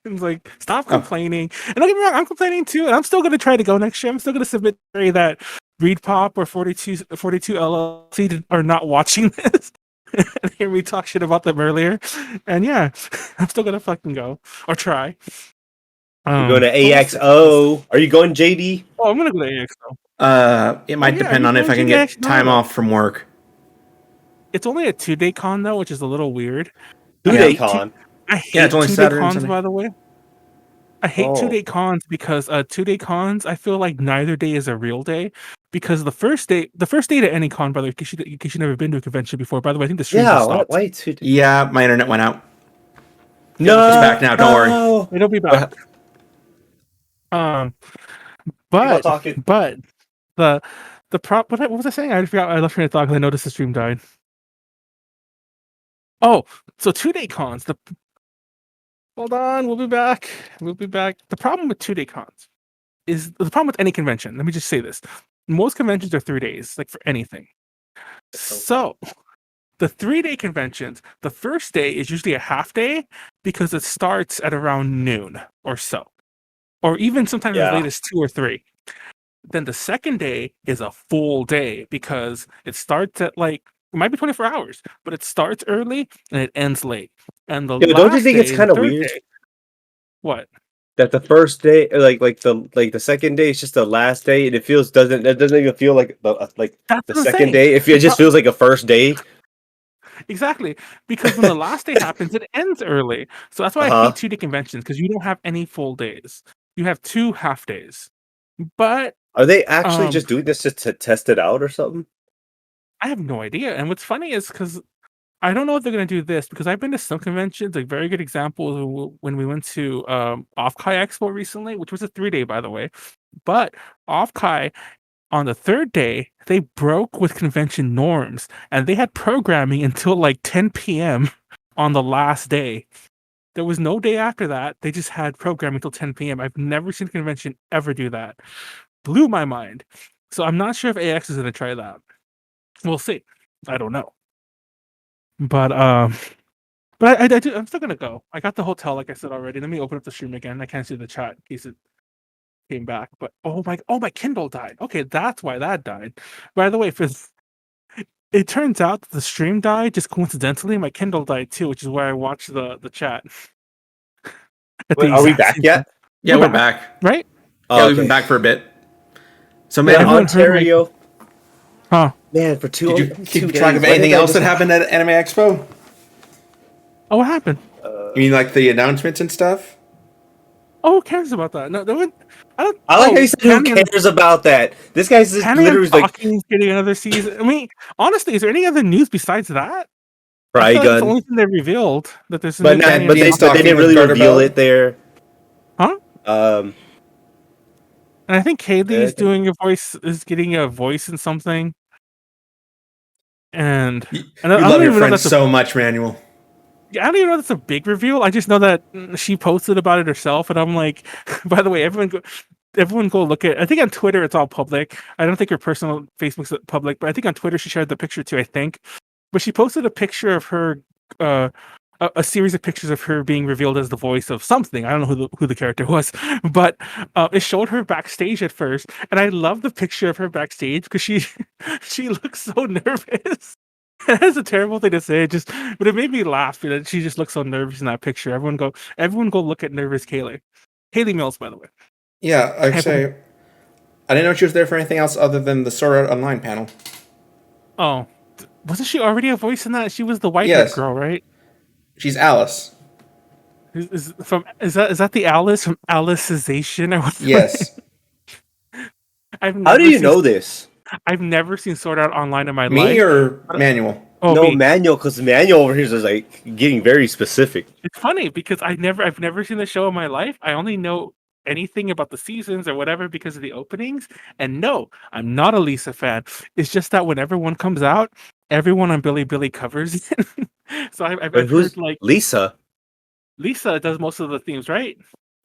It's like, stop complaining. And don't get me wrong, I'm complaining too, and I'm still going to try to go next year. I'm still going to submit that Reed Pop or 42 LLC are not watching this and hear me talk shit about them earlier. And yeah, I'm still going to fucking go or try. You're going to AXO. Are you going, JD? Oh, I'm going to go to AXO. It might depend on if I can get time off from work. It's only a 2-day con though, which is a little weird. 2-day con. I hate it's only 2-day Saturday cons, and Sunday. by the way. I hate 2-day cons because 2-day cons, I feel like neither day is a real day. Because the first day to any con, by the way, in case you've never been to a convention before, by the way, I think the stream just stopped. Why 2 days? Yeah, my internet went out. No, it's back now. Don't worry. It'll be back. But the prop. What was I saying? I forgot. I left train of thought because I noticed the stream died. Oh, so 2-day cons. Hold on, we'll be back. The problem with 2-day cons is the problem with any convention. Let me just say this: most conventions are 3 days, like for anything. So the 3-day conventions, the first day is usually a half day because it starts at around noon or so, or even sometimes as late as 2 or 3. Then the second day is a full day because it starts at it might be 24 hours, but it starts early and it ends late. And the don't you think it's kind of weird? What? That the first day, the second day is just the last day, and it doesn't even feel like the second day. It just feels like a first day. Exactly, because when the last day happens, it ends early. So that's why I hate 2-day conventions, because you don't have any full days. You have 2 half days. But are they actually just doing this just to test it out or something? I have no idea. And what's funny is because I don't know if they're going to do this, because I've been to some conventions, like very good examples when we went to Off-Kai Expo recently, which was a 3-day, by the way. But Off-Kai, on the 3rd day, they broke with convention norms, and they had programming until like 10 p.m. on the last day. There was no day after that. They just had programming until 10 p.m. I've never seen a convention ever do that. Blew my mind. So I'm not sure if AX is going to try that. We'll see. I don't know. But I'm still gonna go. I got the hotel, like I said already. Let me open up the stream again. I can't see the chat in case it came back. But my Kindle died. Okay, that's why that died. By the way, it turns out that the stream died just coincidentally. My Kindle died too, which is why I watched the chat. Wait, are we back yet? Yeah, we're back. Right? Yeah, we've been back for a bit. So man, Ontario. Huh? Man, for 2 Did you keep track of anything else that happened at Anime Expo? Oh, what happened? You mean like the announcements and stuff? Oh, who cares about that? No, I don't. I like how you said who cares about that. This guy's just literally like getting another season. I mean, honestly, is there any other news besides that? Trigun. That's the only thing they revealed that there's. But they didn't really reveal it there. Huh? And I think Kaylee is getting a voice in something. And you love your friends so much, Manuel. I don't even know that's a big reveal. I just know that she posted about it herself, and I'm like, by the way, everyone go look at. I think on Twitter it's all public. I don't think her personal Facebook's public, but I think on Twitter she shared the picture too. I think, but she posted a picture of her, a series of pictures of her being revealed as the voice of something. I don't know who the character was, but it showed her backstage at first, and I love the picture of her backstage because she looks so nervous. That's a terrible thing to say, but it made me laugh. She just looks so nervous in that picture. Everyone go look at nervous Kaylee. Kaylee Mills, by the way. Yeah, I'd say I didn't know she was there for anything else other than the Sword Art Online panel. Oh, wasn't she already a voice in that? She was the white girl, right? She's Alice. Is that the Alice from Alicization or what? Yes. How do you know this? I've never seen Sword Art Online in my life. Me or Manuel? Oh, no, Manuel, because Manuel over here is like getting very specific. It's funny because I've never seen the show in my life. I only know anything about the seasons or whatever because of the openings. And no, I'm not a Lisa fan. It's just that whenever one comes out, everyone on Billy covers it. So I've who's heard like Lisa? Lisa does most of the themes, right?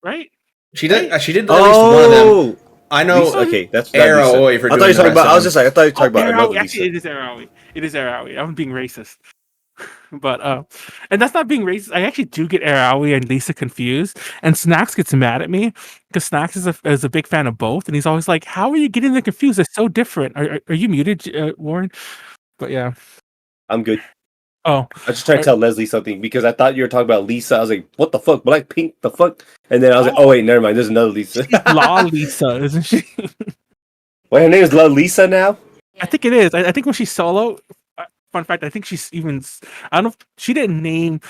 Right? She Right? did. She did at least one of them. I know. Lisa, okay, that's Era Lisa. Oi for I thought you doing were talking the about. rest I was of just them. like, I thought you were talking about Era another Aoi. Actually, Lisa. it is Era Aoi. It is Era Aoi. I'm being racist. But and that's not being racist. I actually do get Era Aoi and Lisa confused, and Snacks gets mad at me because Snacks is a big fan of both, and he's always like, "How are you getting them confused? They're so different." Are you muted, Warren? But yeah. I'm good. Oh, I was just trying to tell Leslie something because I thought you were talking about Lisa. I was like, what the fuck? Blackpink, the fuck? And then I was like, oh wait, never mind. There's another Lisa. La Lisa, isn't she? Wait, her name is La Lisa now? I think it is. I think when she's solo, fun fact, I think she's even. I don't know. She didn't name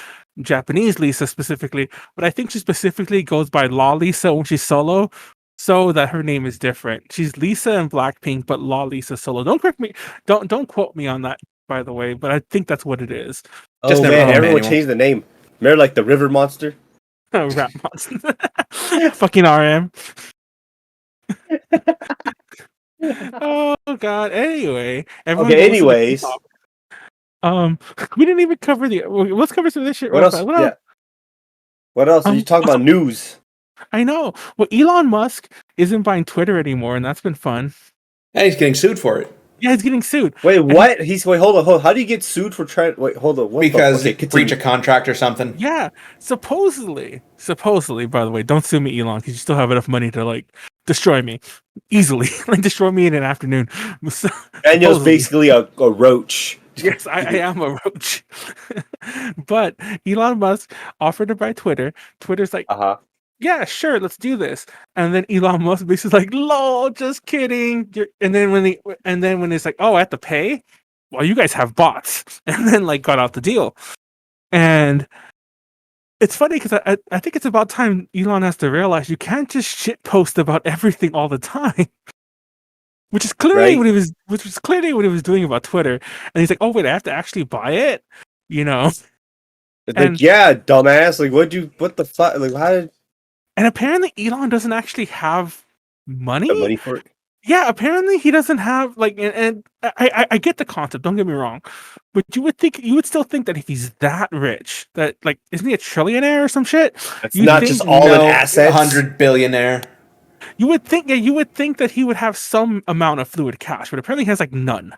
Japanese Lisa specifically, but I think she specifically goes by La Lisa when she's solo, so that her name is different. She's Lisa in Blackpink, but La Lisa solo. Don't correct me. Don't quote me on that, by the way. But I think that's what it is. Oh never man, read the everyone manual. changed the name. Remember, like the River Monster? Rap monster. Fucking RM. Oh god. Anyway, everyone Okay, goes to the anyways. K-pop. We didn't even cover the. Let's cover some of this shit. What real else? fast. Yeah. What else? Are you talking about news? I know. Well, Elon Musk isn't buying Twitter anymore, and that's been fun. And he's getting sued for it. Yeah, he's getting sued. Wait, what? Wait, hold on. How do you get sued for trying? Wait, hold on. What Because okay, breach a contract or something. Yeah, supposedly, by the way, don't sue me, Elon, because you still have enough money to like destroy me easily, like destroy me in an afternoon. Daniel's basically a roach. Yes, I am a roach. But Elon Musk offered to buy Twitter. Twitter's like, yeah, sure, let's do this. And then Elon Musk basically like, lol, just kidding. And then when it's like, oh, I have to pay. Well, you guys have bots, and then like got out the deal. And it's funny because I think it's about time Elon has to realize you can't just shit post about everything all the time. Which is clearly what he was doing about Twitter. And he's like, oh wait, I have to actually buy it? You know? It's like, yeah, dumbass. Like, what the fuck? Like, how did... And apparently Elon doesn't actually have money? The money for it? Yeah, apparently he doesn't have, like, and I get the concept, don't get me wrong. But you would still think that if he's that rich, that, like, isn't he a trillionaire or some shit? It's not just all in assets. 100 billionaire. You would think that he would have some amount of fluid cash, but apparently he has like none.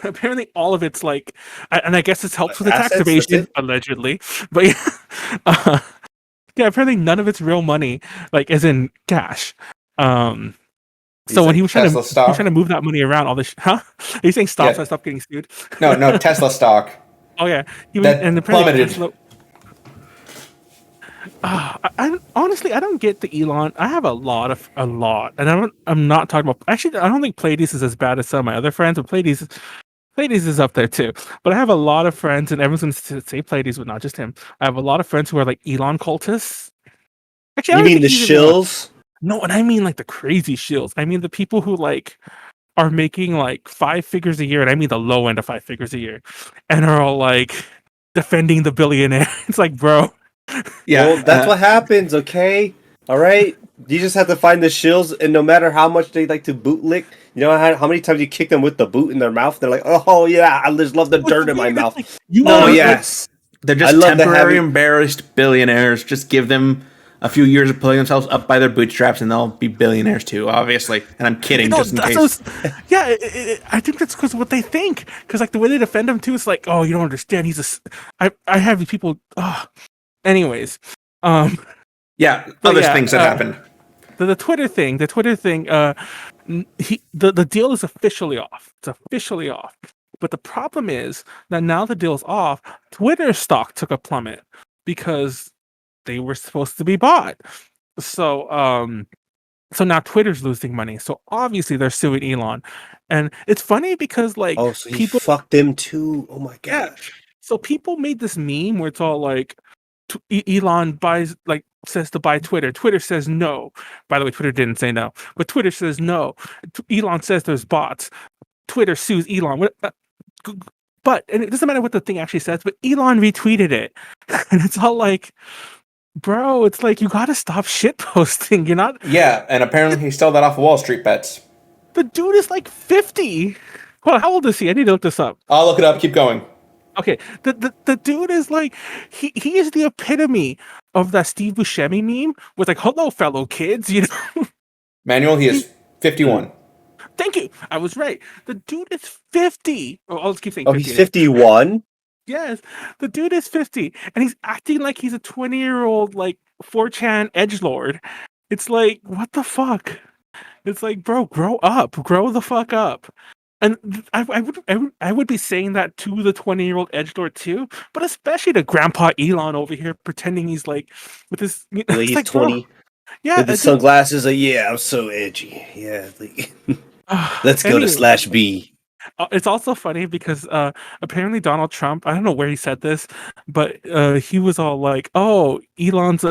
Apparently all of it's like, and I guess it helps with the tax evasion, allegedly. But yeah, apparently none of it's real money, like as in cash. So when he was trying to move that money around, all this, huh? Are you saying stop getting sued? No, Tesla stock. Oh yeah, that plummeted. Tesla, I honestly, I don't get the Elon. I have a lot, and I'm not talking about. Actually, I don't think Pleiades is as bad as some of my other friends, but Pleiades is up there too. But I have a lot of friends, and everyone's going to say Pleiades, but not just him. I have a lot of friends who are like Elon cultists. Actually, you mean the shills? No, and I mean like the crazy shills. I mean the people who like are making like 5 figures a year, and I mean the low end of 5 figures a year, and are all like defending the billionaire. It's like, bro. Yeah, well, that's what happens, okay? All right? You just have to find the shills, and no matter how much they like to bootlick, you know how many times you kick them with the boot in their mouth? They're like, oh, yeah, I just love the dirt in my mouth. Like, yes. They're just temporary embarrassed billionaires. Just give them a few years of pulling themselves up by their bootstraps, and they'll be billionaires too, obviously. And I'm kidding, just in case. I think that's because of what they think. Because like the way they defend him too, it's like, oh, you don't understand. I have these people... Anyways, things that happened. The Twitter thing. The deal is officially off. It's officially off. But the problem is that now the deal's off, Twitter stock took a plummet because they were supposed to be bought. So now Twitter's losing money. So obviously they're suing Elon, and it's funny because like so people fucked them too. Oh my god. Yeah. So people made this meme where it's all like. Elon says to buy Twitter. Twitter says no. By the way, Twitter didn't say no, but Twitter says no. Elon says there's bots. Twitter sues Elon. And it doesn't matter what the thing actually says, but Elon retweeted it, and it's all like, bro, it's like you gotta stop shit posting. You're not. Yeah, and apparently he stole that off of Wall Street Bets. The dude is like 50. Well, how old is he? I need to look this up. I'll look it up. Keep going. Okay, the dude is like he is the epitome of that Steve Buscemi meme with like "Hello, fellow kids," you know. Manuel, he is 51. Thank you. I was right. The dude is 50. Oh, I'll just keep saying Oh, 50. he's 51. Yes, the dude is 50, and he's acting like he's a 20-year-old like 4chan edgelord. It's like, what the fuck? It's like, bro, grow up, grow the fuck up. And I would be saying that to the 20-year-old edgelord too, but especially to Grandpa Elon over here pretending he's like with this. He's Like, 20. Yeah, with the sunglasses. Like, yeah, I'm so edgy. Yeah, like, let's go to /B. It's also funny because apparently Donald Trump, I don't know where he said this, but he was all like, "Oh, Elon's I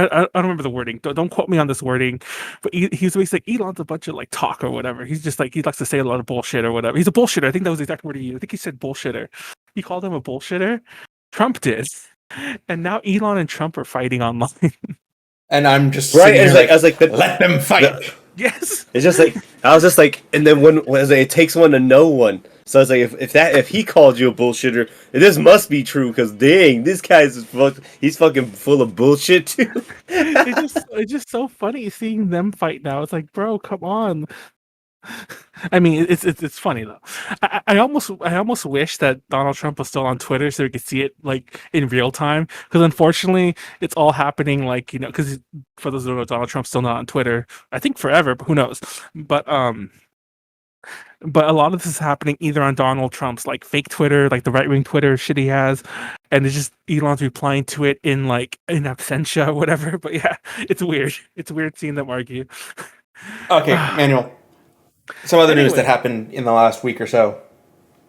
don't remember the wording. Don't quote me on this wording, but he's always like Elon's a bunch of like talk or whatever. He's just like he likes to say a lot of bullshit or whatever. He's a bullshitter. I think that was the exact word he used. I think he said bullshitter. He called him a bullshitter. Trump did, and now Elon and Trump are fighting online. And I'm just right. I was like, let them fight. Yes. It's just like I was just like, and then when it takes one to know one. So I was like, if he called you a bullshitter, this must be true because dang, this guy's he's fucking full of bullshit too. It's just so funny seeing them fight now. It's like, bro, come on. I mean, it's funny though. I almost wish that Donald Trump was still on Twitter so we could see it like in real time. Because unfortunately, it's all happening like because for those who don't know, Donald Trump's still not on Twitter. I think forever, but who knows? But a lot of this is happening either on Donald Trump's like fake Twitter, like the right wing Twitter shit he has, and it's just Elon's replying to it in like in absentia or whatever. But yeah, it's weird. It's weird seeing them argue. Okay, Manuel. Some other news that happened in the last week or so.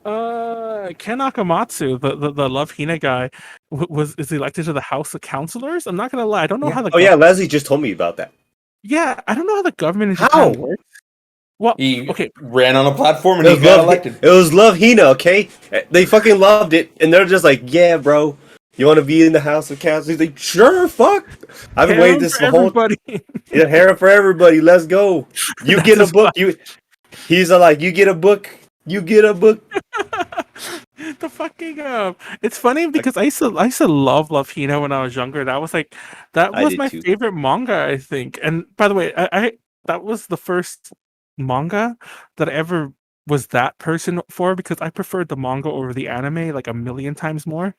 Ken Akamatsu, the Love Hina guy, is elected to the House of Councilors. I'm not gonna lie, I don't know how the. Oh yeah, Leslie just told me about that. Yeah, I don't know how the government in Japan works. Well, he okay, ran on a platform and he got elected. It was Love Hina, okay? They fucking loved it, and they're just like, yeah, bro. You want to be in the House of Councilors? He's like, sure, fuck. I've been waiting this whole. Yeah, harem for everybody. Let's go. You get a book. He's like, you get a book. You get a book. The fucking it's funny because I used to love Hina when I was younger. That was my favorite manga, I think. And by the way, I that was the first manga that I ever was that person for because I preferred the manga over the anime like a million times more.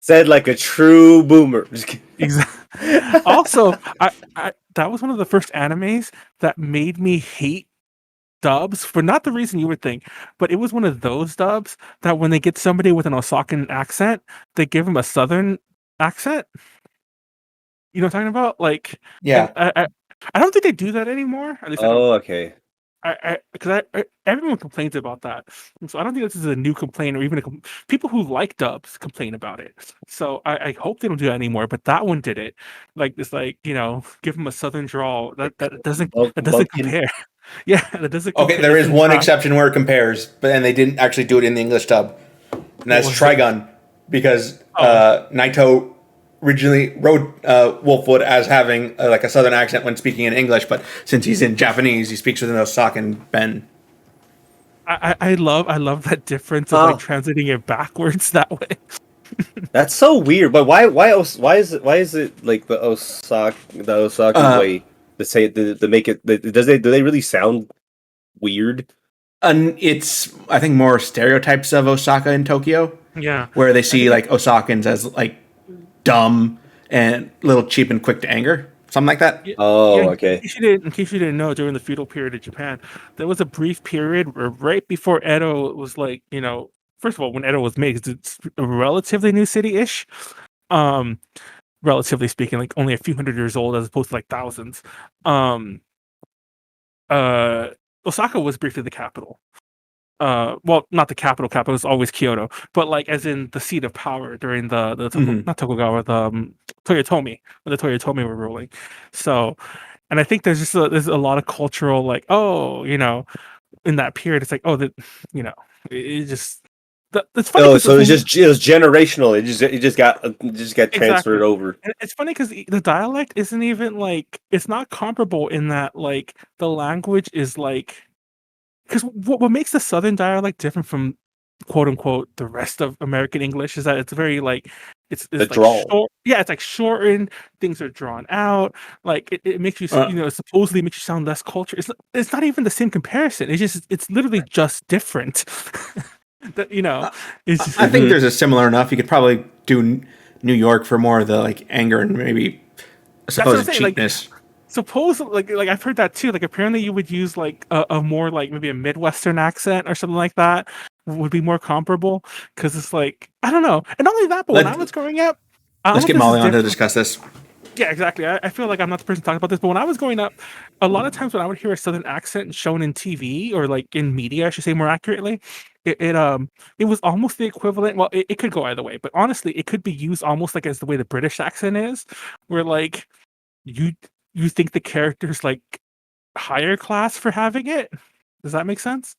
Said like a true boomer. Exactly. Also, I that was one of the first animes that made me hate dubs for not the reason you would think, but it was one of those dubs that when they get somebody with an Osakan accent, they give them a Southern accent. You know what I'm talking about? Like, yeah. I don't think they do that anymore. At least okay. Because everyone complains about that, so I don't think this is a new complaint or even people who like dubs complain about it. So I hope they don't do that anymore. But that one did it, like it's like give them a Southern drawl that doesn't compare. Yeah, that doesn't. Okay, there is one exception where it compares, but then they didn't actually do it in the English dub, and that's Trigun, because Naito originally wrote Wolfwood as having like a Southern accent when speaking in English, but since he's in Japanese, he speaks with an Osakan ben. I love that difference of like translating it backwards that way. That's so weird. But why is it like the Osaka way to say it, to make it? Do they really sound weird? And it's I think more stereotypes of Osaka and Tokyo. Yeah, where they see like Osakans as like dumb and a little cheap and quick to anger, something like that. Okay. In case you didn't know, during the feudal period of Japan, there was a brief period where right before Edo was like, first of all, when Edo was made, it's a relatively new city-ish. Relatively speaking, like only a few hundred years old as opposed to like thousands. Osaka was briefly the capital. Well, not the capital. Capital is always Kyoto, but like as in the seat of power during the not Tokugawa, the Toyotomi, when the Toyotomi were ruling. So, and I think there's a lot of cultural like, in that period, it's like, it just It's funny. Oh, so it was generational. It just got transferred over. And it's funny because the dialect isn't even like it's not comparable in that like the language is like because what makes the Southern dialect different from quote unquote the rest of American English is that it's very like it's like short. Yeah, it's like shortened. Things are drawn out. Like it makes you supposedly makes you sound less cultured. It's not even the same comparison. It's literally just different. That I think there's a similar enough. You could probably do New York for more of the like anger and maybe supposed cheapness. Like I've heard that too. Like apparently you would use like a more like maybe a Midwestern accent or something like that would be more comparable because it's like I don't know. And not only that, but when I was growing up, let's get Molly on to discuss this. Yeah, exactly. I feel like I'm not the person talking about this, but when I was growing up, a lot of times when I would hear a Southern accent shown in TV or like in media, I should say more accurately, it was almost the equivalent. Well, it could go either way, but honestly, it could be used almost like as the way the British accent is, where like you think the character's like higher class for having it. Does that make sense?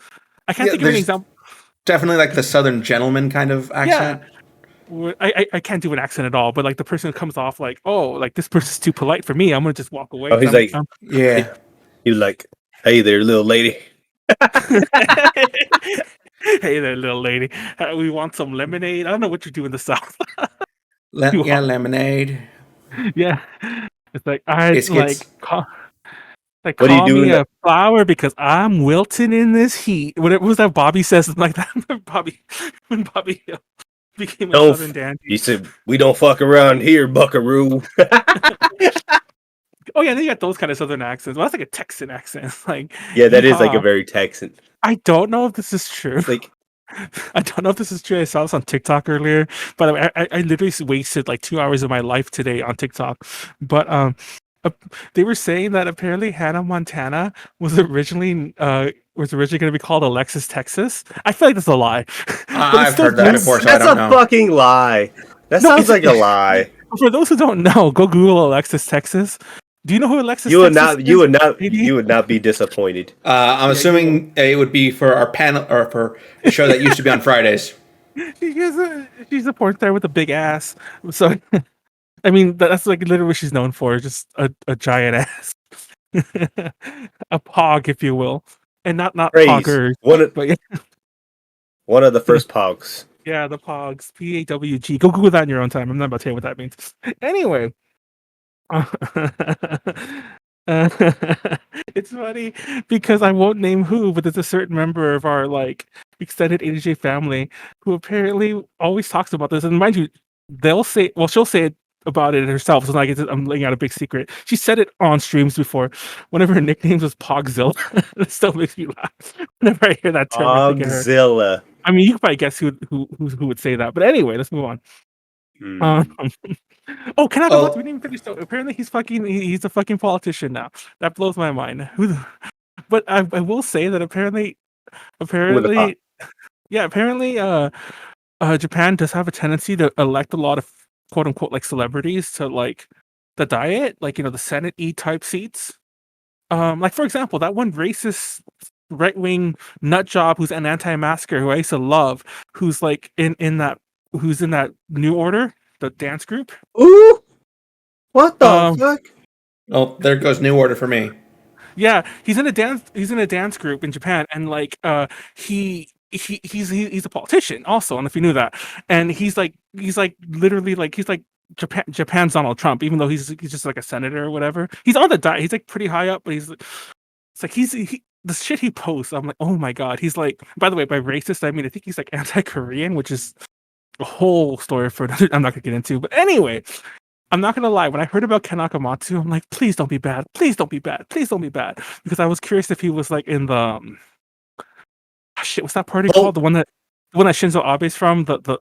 I can't think of an example. Definitely like the Southern gentleman kind of accent. Yeah. I can't do an accent at all, but like the person who comes off like, oh, like this person's too polite for me. I'm gonna just walk away. Oh, he's like, yeah. He's like, hey there, little lady. Hey there, little lady. We want some lemonade. I don't know what you do in the South. Lemonade. Yeah, it's like call what are you doing me a flower because I'm wilting in this heat. What was that? Bobby says something like that. When Bobby became a Southern dandy. He said, "We don't fuck around here, Buckaroo." Oh yeah, then you got those kind of Southern accents. Well, that's like a Texan accent. Like that is like a very Texan. I don't know if this is true. Like I don't know if this is true. I saw this on TikTok earlier. By the way, I literally wasted like 2 hours of my life today on TikTok. But they were saying that apparently Hannah Montana was originally going to be called Alexis Texas. I feel like that's a lie. I've heard that before, so that's I don't know. A fucking lie. That sounds like a lie. For those who don't know, go Google Alexis Texas. Do you know who Alexis? You would not be disappointed. I'm assuming it would be for our panel or for a show that used to be on Fridays. She's a porn star with a big ass. So, I mean, that's like literally what she's known for, just a giant ass, a pog, if you will, and not poggers. One of the first pogs. Yeah, the pogs, PAWG. Go Google that in your own time. I'm not about to tell you what that means. Anyway. It's funny because I won't name who, but there's a certain member of our like extended AJ family who apparently always talks about this. And mind you, she'll say it about it herself. So I'm laying out a big secret. She said it on streams before. One of her nicknames was Pogzilla. It still makes me laugh whenever I hear that term. Pogzilla. I mean, you can probably guess who would say that. But anyway, let's move on. Oh, Akamatsu, we didn't even finish. So apparently he's a fucking politician now. That blows my mind. But I will say that apparently Japan does have a tendency to elect a lot of quote unquote like celebrities to like the diet, like the Senate E type seats. Like for example, that one racist right wing nut job who's an anti-masker who I used to love, who's like in that New Order, the dance group. Ooh, what the fuck? Oh, there goes New Order for me. Yeah, he's in a dance group in Japan, and like he's a politician also. I don't know if you knew that. And he's like literally like he's like Japan's Donald Trump, even though he's just like a senator or whatever. He's on the diet. He's like pretty high up, but it's like the shit he posts. I'm like, oh my god. He's like, by the way, by racist I mean I think he's like anti-Korean, which is a whole story for another. I'm not gonna get into. But anyway, I'm not gonna lie. When I heard about Ken Akamatsu, I'm like, please don't be bad. Please don't be bad. Please don't be bad. Because I was curious if he was like in the what's that party called? The one that Shinzo Abe's from, the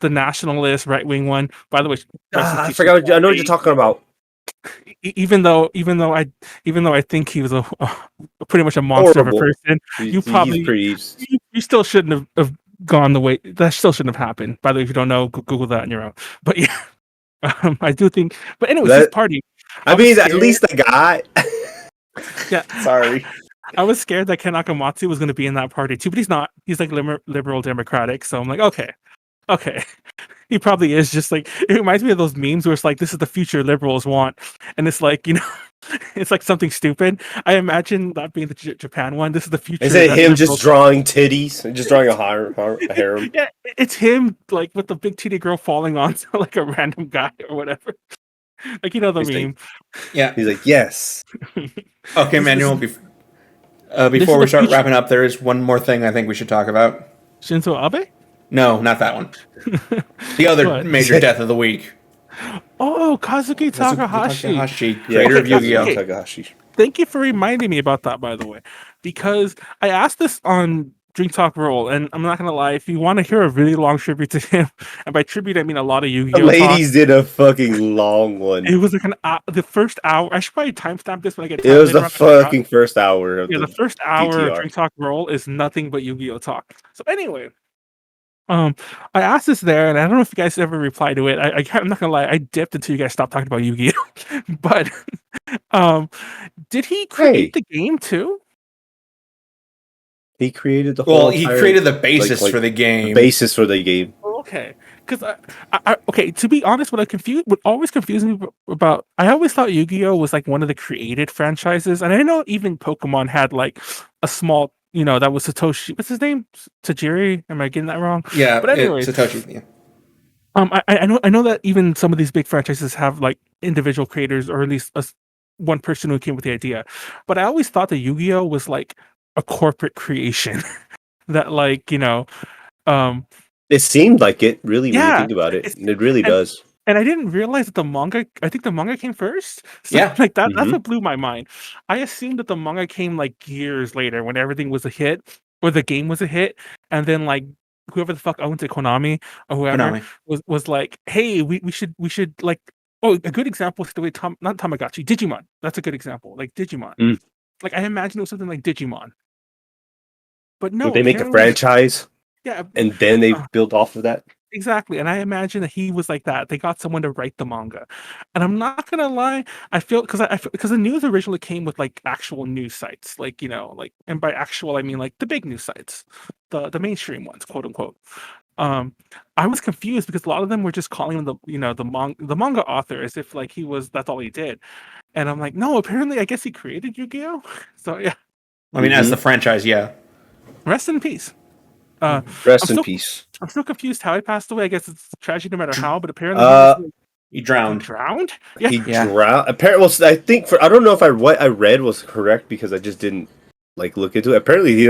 nationalist right wing one. By the way, I forgot. I know what you're talking about. Even though I think he was a pretty much a monster of a person, you still shouldn't have gone the way that still shouldn't have happened. By the way, if you don't know, Google that on your own. But yeah, I do think. But anyways, his party. I mean, at least the guy. Yeah. Sorry. I was scared that Ken Akamatsu was going to be in that party too, but he's not. He's like liberal democratic, so I'm like, okay. He probably is. Just like, it reminds me of those memes where it's like, this is the future liberals want, and it's like, it's like something stupid. I imagine that being the Japan one. This is the future. Is it him just drawing titties, just drawing a harem? Yeah, it's him like with the big titty girl falling onto like a random guy or whatever. Like the He's meme. Like, yeah, he's like, yes. Okay, Manuel. Before we start wrapping up, there is one more thing I think we should talk about. Shinzo Abe? No, not that one. The other major death of the week. Oh, Kazuki Takahashi. Creator of Yu-Gi-Oh! Takahashi. Thank you for reminding me about that, by the way. Because I asked this on Drink Talk Roll, and I'm not going to lie, if you want to hear a really long tribute to him, and by tribute, I mean a lot of Yu-Gi-Oh! The ladies did a fucking long one. It was like the first hour. I should probably timestamp this when I get time. It was the fucking first hour of the first hour DTR. of Drink Talk Roll is nothing but Yu-Gi-Oh! Talk. So anyway, I asked this there, and I don't know if you guys ever replied to it. I'm not gonna lie, I dipped until you guys stopped talking about Yu-Gi-Oh! But did he create the game too? He created the whole. Well, he created the basis for the game. Basis for the game. Okay, because okay. To be honest, what always confused me about, I always thought Yu-Gi-Oh! Was like one of the created franchises, and I know even Pokemon had like a small. That was Satoshi. What's his name? Tajiri? Am I getting that wrong? Yeah, but anyway, Satoshi. Yeah. I know that even some of these big franchises have like individual creators, or at least one person who came with the idea. But I always thought that Yu-Gi-Oh! Was like a corporate creation that, like, it seemed like it really when you think about it. It really does. And I didn't realize that I think the manga came first. So, yeah. Like that's what blew my mind. I assumed that the manga came like years later when everything was a hit, or the game was a hit, and then like whoever the fuck owns it, Konami or whoever, was like, hey, we should like, a good example is the way not Tamagotchi, Digimon. That's a good example. Like Digimon. Like I imagine it was something like Digimon. But no, they make a franchise. Yeah. And then they build off of that. Exactly. And I imagine that he was like that. They got someone to write the manga. And I'm not gonna lie, I feel because the news originally came with like actual news sites, like, and by actual I mean like the big news sites, the mainstream ones, quote unquote. I was confused because a lot of them were just calling him the manga author as if like that's all he did. And I'm like, no, apparently I guess he created Yu-Gi-Oh! So yeah. I mean, as the franchise, yeah. Rest in peace. Rest in peace. I'm still confused how he passed away. I guess it's a tragedy no matter how, but apparently he drowned. He drowned? Yeah. He drowned. Apparently, I think I don't know if what I read was correct because I just didn't like look into it. Apparently,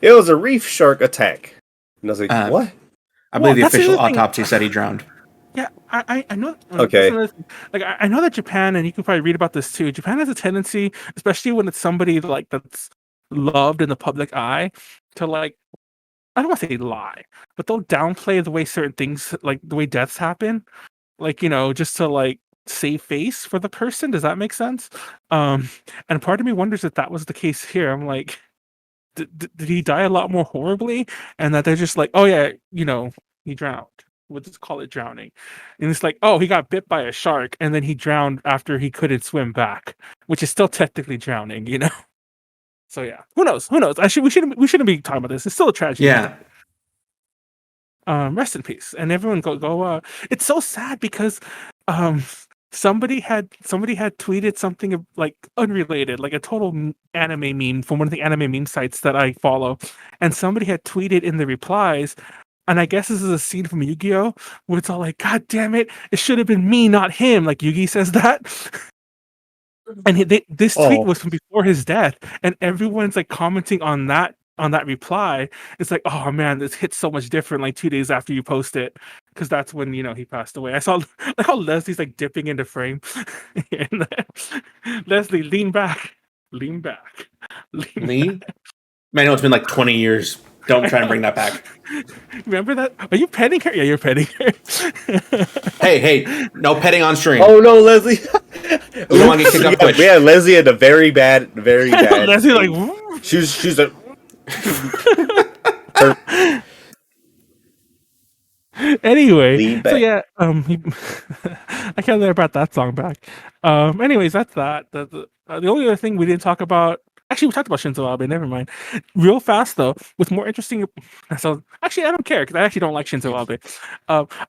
it was a reef shark attack, and I was like, what? I believe the official autopsy said he drowned. Yeah, I know. Okay. Like I know that Japan, and you can probably read about this too. Japan has a tendency, especially when it's somebody like that's loved in the public eye, to like, I don't want to say lie, but they'll downplay the way certain things, like the way deaths happen, like, just to like save face for the person. Does that make sense? And part of me wonders if that was the case here. I'm like, did he die a lot more horribly? And that they're just like, oh yeah, he drowned. We'll just call it drowning. And it's like, oh, he got bit by a shark and then he drowned after he couldn't swim back, which is still technically drowning, So yeah, who knows? We shouldn't be talking about this. It's still a tragedy. Yeah. Rest in peace, and everyone go. It's so sad because somebody had tweeted something like unrelated, like a total anime meme from one of the anime meme sites that I follow, and somebody had tweeted in the replies. And I guess this is a scene from Yu-Gi-Oh! Where it's all like, God damn it, it should have been me, not him. Like Yugi says that. And this tweet was from before his death. And everyone's like commenting on that reply. It's like, oh man, this hits so much different like 2 days after you post it. Because that's when, he passed away. I saw like how Leslie's like dipping into frame. Leslie, lean back. Lean back. Lean? Man, it's been like 20 years. Don't try and bring that back. Remember that? Are you petting her? Yeah, you're petting her. hey, no petting on stream. Oh no, Leslie. We don't want to get kicked off Twitch. Yeah, Leslie had a very bad. Leslie like. She's a. Anyway, so yeah, I can't let her brought that song back. Anyways, that's that. The only other thing we didn't talk about Actually, we talked about Shinzo Abe. Never mind. Real fast though, with more interesting. So actually, I don't care because I actually don't like Shinzo Abe.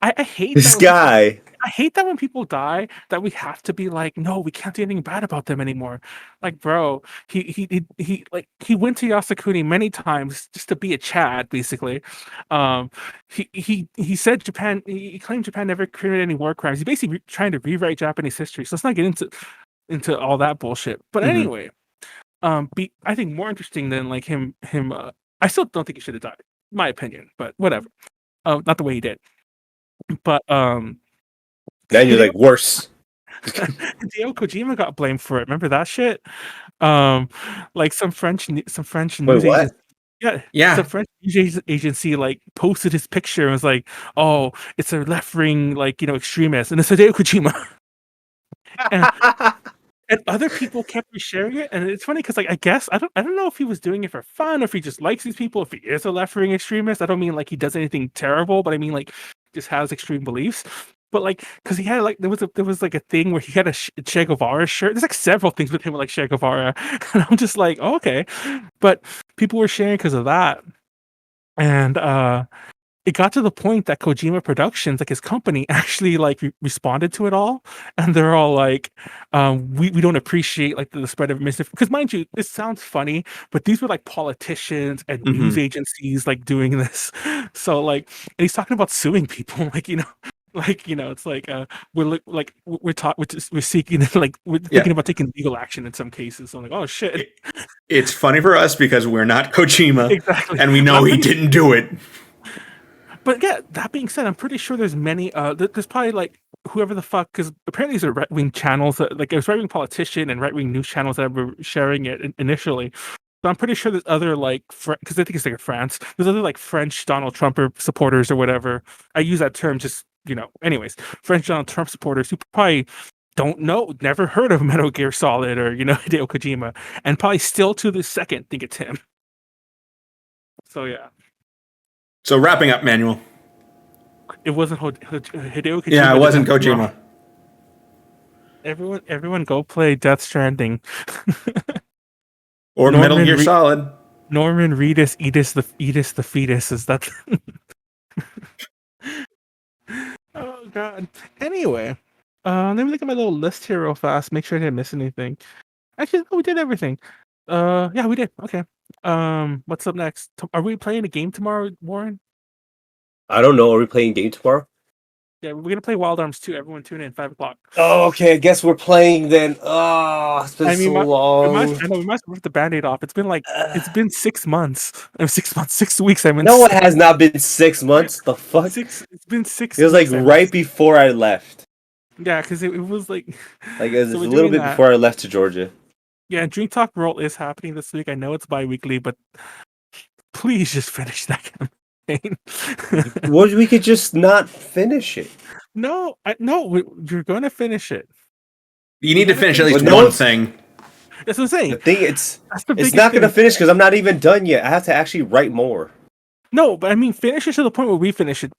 I hate This that when guy. I hate that when people die that we have to be like, no, we can't do anything bad about them anymore. Like, bro, he went to Yasukuni many times just to be a Chad, basically. He said Japan. He claimed Japan never committed any war crimes. He's basically trying to rewrite Japanese history. So let's not get into all that bullshit. But anyway, I think more interesting than like him. I still don't think he should have died, my opinion. But whatever. Not the way he did. But Then you're like worse. Hideo Kojima got blamed for it. Remember that shit? Like some French Wait, news what? agency. Yeah. Some French news agency like posted his picture and was like, "Oh, it's a left-wing like extremist," and it's Hideo Kojima. And other people kept resharing it, and it's funny because like I guess I don't know if he was doing it for fun or if he just likes these people. If he is a left-wing extremist, I don't mean like he does anything terrible, but I mean like just has extreme beliefs. But like, because he had like there was like a thing where he had a Che Guevara shirt. There's like several things with him with like Che Guevara, and I'm just like, oh, okay. But people were sharing because of that, and it got to the point that Kojima Productions, like his company, actually like responded to it all, and they're all like, "We don't appreciate like the spread of misinformation." Because mind you, this sounds funny, but these were like politicians and news agencies like doing this. So like, and he's talking about suing people, it's like we're seeking like we're thinking about taking legal action in some cases. So I'm like, oh shit. It's funny for us because we're not Kojima, Exactly, and we know he didn't do it. But yeah, that being said, I'm pretty sure there's many. There's probably like whoever the fuck, because apparently these are right wing channels. Like it was right wing politician and right wing news channels that were sharing it initially. So I'm pretty sure there's other like because I think it's like France. There's other like French Donald Trump supporters or whatever. I use that term just Anyways, French Donald Trump supporters who probably don't know, never heard of Metal Gear Solid or Hideo Kojima, and probably still to this second think it's him. So yeah. So wrapping up, Manuel. It wasn't Hideo Kojima. Yeah, it wasn't Kojima. Everyone go play Death Stranding. Or Metal Gear Solid. Norman Reedus, Edis the fetus. Is that? Oh god. Anyway, let me look at my little list here real fast. Make sure I didn't miss anything. Actually, we did everything. Yeah, we did. Okay. What's up next? Are we playing a game tomorrow, Warren? I don't know. Are we playing game tomorrow? Yeah, we're gonna play Wild Arms 2. Everyone tune in 5:00. Oh, okay. I guess we're playing then. Oh, it's been so long. We might rip the Band-Aid off. It's been 6 months. 6 weeks. No, it has not been 6 months. The fuck? It's been 6. It was like right before I left. Yeah, because it was like it was a little bit before I left to Georgia. Yeah, Dream Talk Roll is happening this week. I know it's bi-weekly, but please just finish that campaign. Well, we could just not finish it. No, you're going to finish it. You need to finish at least one thing. That's what I'm saying. The thing, it's not going to finish because I'm not even done yet. I have to actually write more. No, but I mean, finish it to the point where we finish it.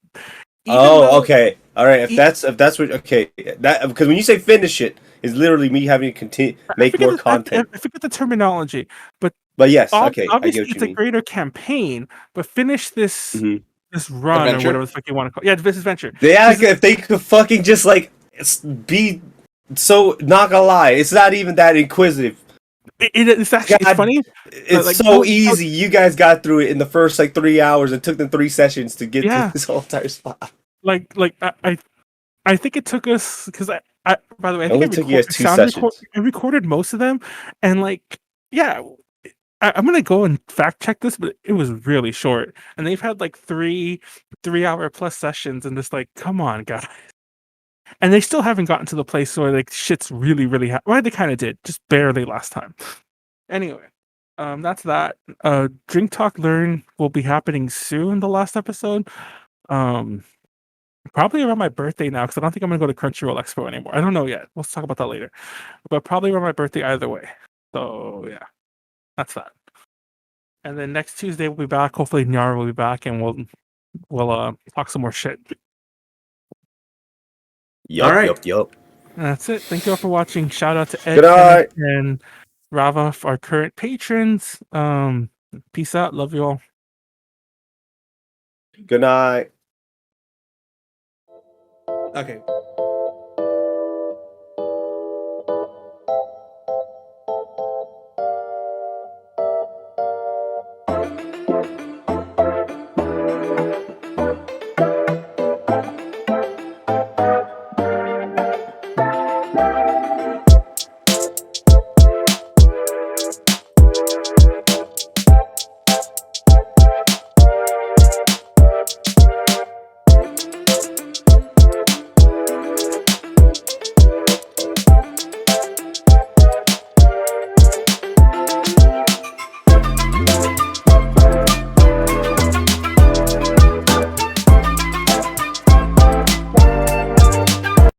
Okay. All right. If that's what, okay, that because when you say finish it, is literally me having to continue make more content. I forget the terminology, but yes, okay. Obviously, I get what it's a greater campaign, but finish this this run adventure? or whatever the fuck you want to call it. Yeah, this adventure. If they could fucking just like be so not gonna lie, it's not even that inquisitive. It's actually it's funny. It's like, so easy. You guys got through it in the first like 3 hours. It took them 3 sessions to get to this whole entire spot. I think it took us because I by the way, I think took you guys 2 sessions. I recorded most of them, and I'm gonna go and fact check this, but it was really short, and they've had like 3-hour plus sessions, and just like, come on, guys. And they still haven't gotten to the place where like shit's really, really well, they kind of did, just barely last time. Anyway, that's that. Drink Talk Learn will be happening soon. The last episode, probably around my birthday now, because I don't think I'm gonna go to Crunchyroll Expo anymore. I don't know yet. We'll talk about that later. But probably around my birthday either way. So yeah, that's that. And then next Tuesday we'll be back. Hopefully Nyar will be back, and we'll talk some more shit. Yup. That's it. Thank you all for watching. Shout out to Ed, Good night. and Ravuf, our current patrons. Peace out. Love you all. Good night. Okay.